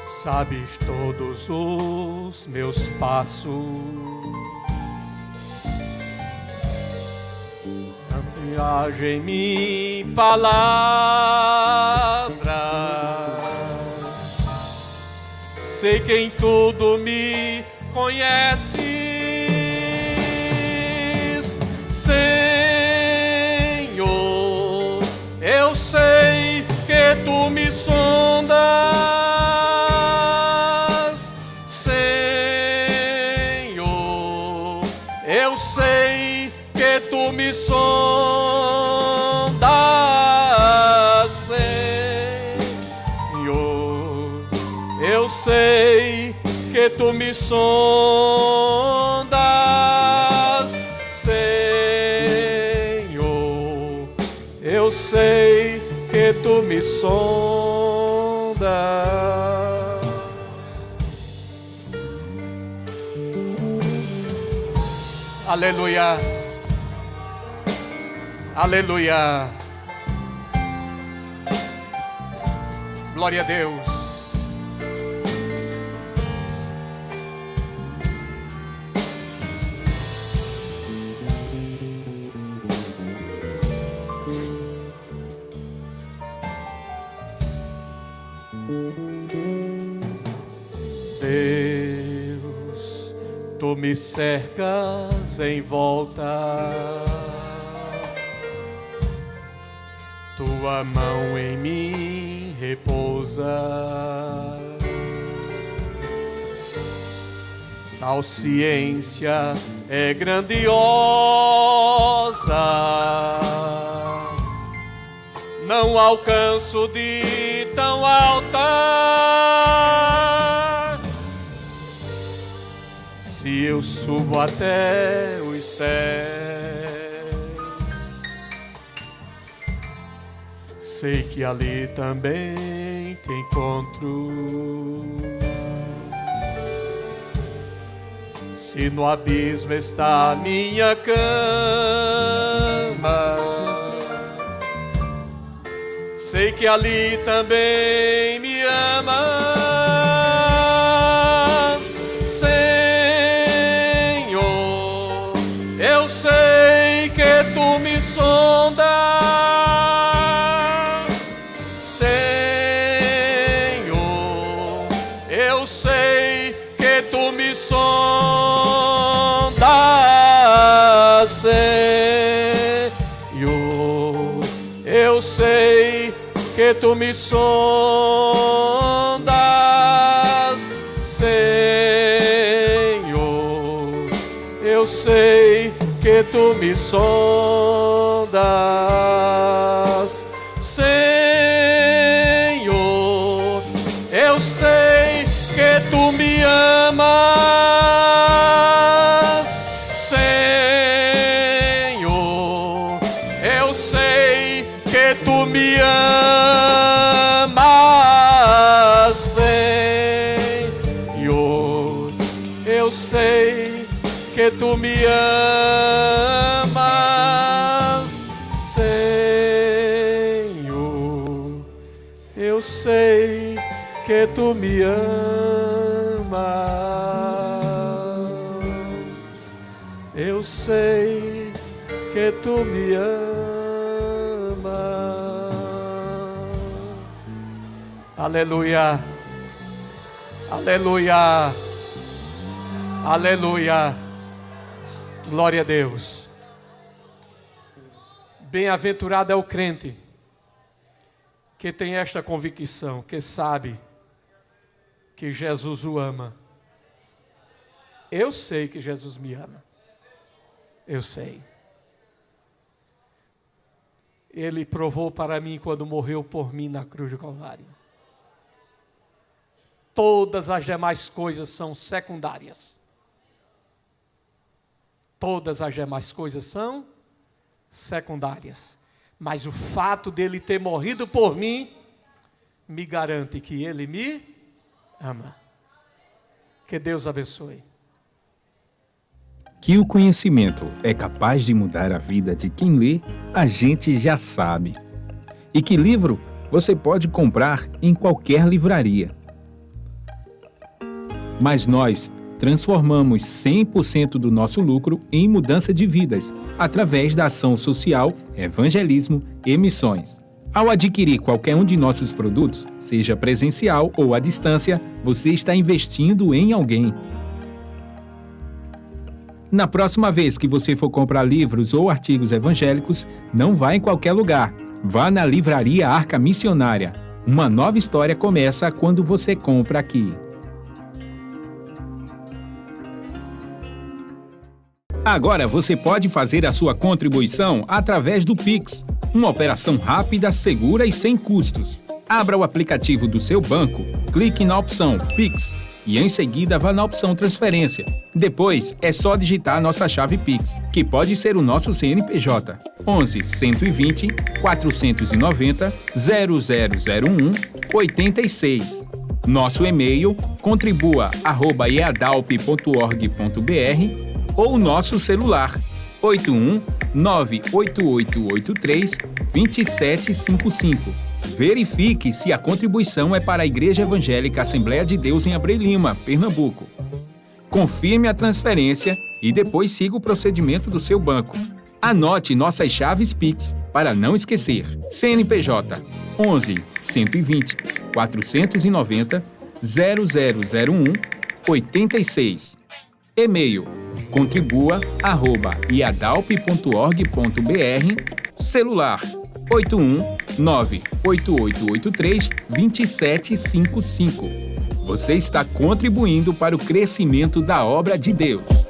sabes todos os meus passos. Viagem-me palavras, sei que em tudo me conheces, Senhor. Eu sei que tu me sondas, Senhor. Eu sei que tu me sondas, Senhor. Eu sei que tu me sondas, Senhor. Eu sei que tu me sondas. Aleluia. Aleluia. Glória a Deus. Deus, tu me cercas em volta, tua mão em mim repousa. Tal ciência é grandiosa, não alcanço de tão alta. Se eu subo até os céus, sei que ali também te encontro. Se no abismo está a minha cama, sei que ali também me amas, Senhor. Eu sei que tu me sondas, Senhor. Eu sei que tu me sondas, Senhor. Eu sei que tu me sondas, Senhor. Eu sei que tu me sondas, Senhor. Eu sei que tu me amas, Senhor. Eu sei que tu me amas, Senhor. Eu sei que tu me amas, Senhor. Eu sei que tu me amas. Eu sei que tu me amas. Aleluia. Aleluia. Aleluia. Glória a Deus. Bem-aventurado é o crente que tem esta convicção, que sabe que Jesus o ama. Eu sei que Jesus me ama. Eu sei. Ele provou para mim quando morreu por mim na cruz do Calvário. Todas as demais coisas são secundárias. Todas as demais coisas são secundárias. Mas o fato dele ter morrido por mim me garante que ele me ama. Que Deus abençoe. Que o conhecimento é capaz de mudar a vida de quem lê, a gente já sabe. E que livro você pode comprar em qualquer livraria. Mas nós transformamos 100% do nosso lucro em mudança de vidas, através da ação social, evangelismo e missões. Ao adquirir qualquer um de nossos produtos, seja presencial ou à distância, você está investindo em alguém. Na próxima vez que você for comprar livros ou artigos evangélicos, não vá em qualquer lugar. Vá na Livraria Arca Missionária. Uma nova história começa quando você compra aqui. Agora você pode fazer a sua contribuição através do Pix, uma operação rápida, segura e sem custos. Abra o aplicativo do seu banco, clique na opção Pix e em seguida vá na opção Transferência. Depois é só digitar a nossa chave Pix, que pode ser o nosso CNPJ, 11 120 490 0001 86. Nosso e-mail contribua@eadalp.org.br ou nosso celular 81-98883-2755. Verifique se a contribuição é para a Igreja Evangélica Assembleia de Deus em Abreu Lima, Pernambuco. Confirme a transferência e depois siga o procedimento do seu banco. Anote nossas chaves Pix para não esquecer. CNPJ 11 120 490 0001 86. E-mail contribua@iadalp.org.br. Celular 81-98883-2755. Você está contribuindo para o crescimento da obra de Deus.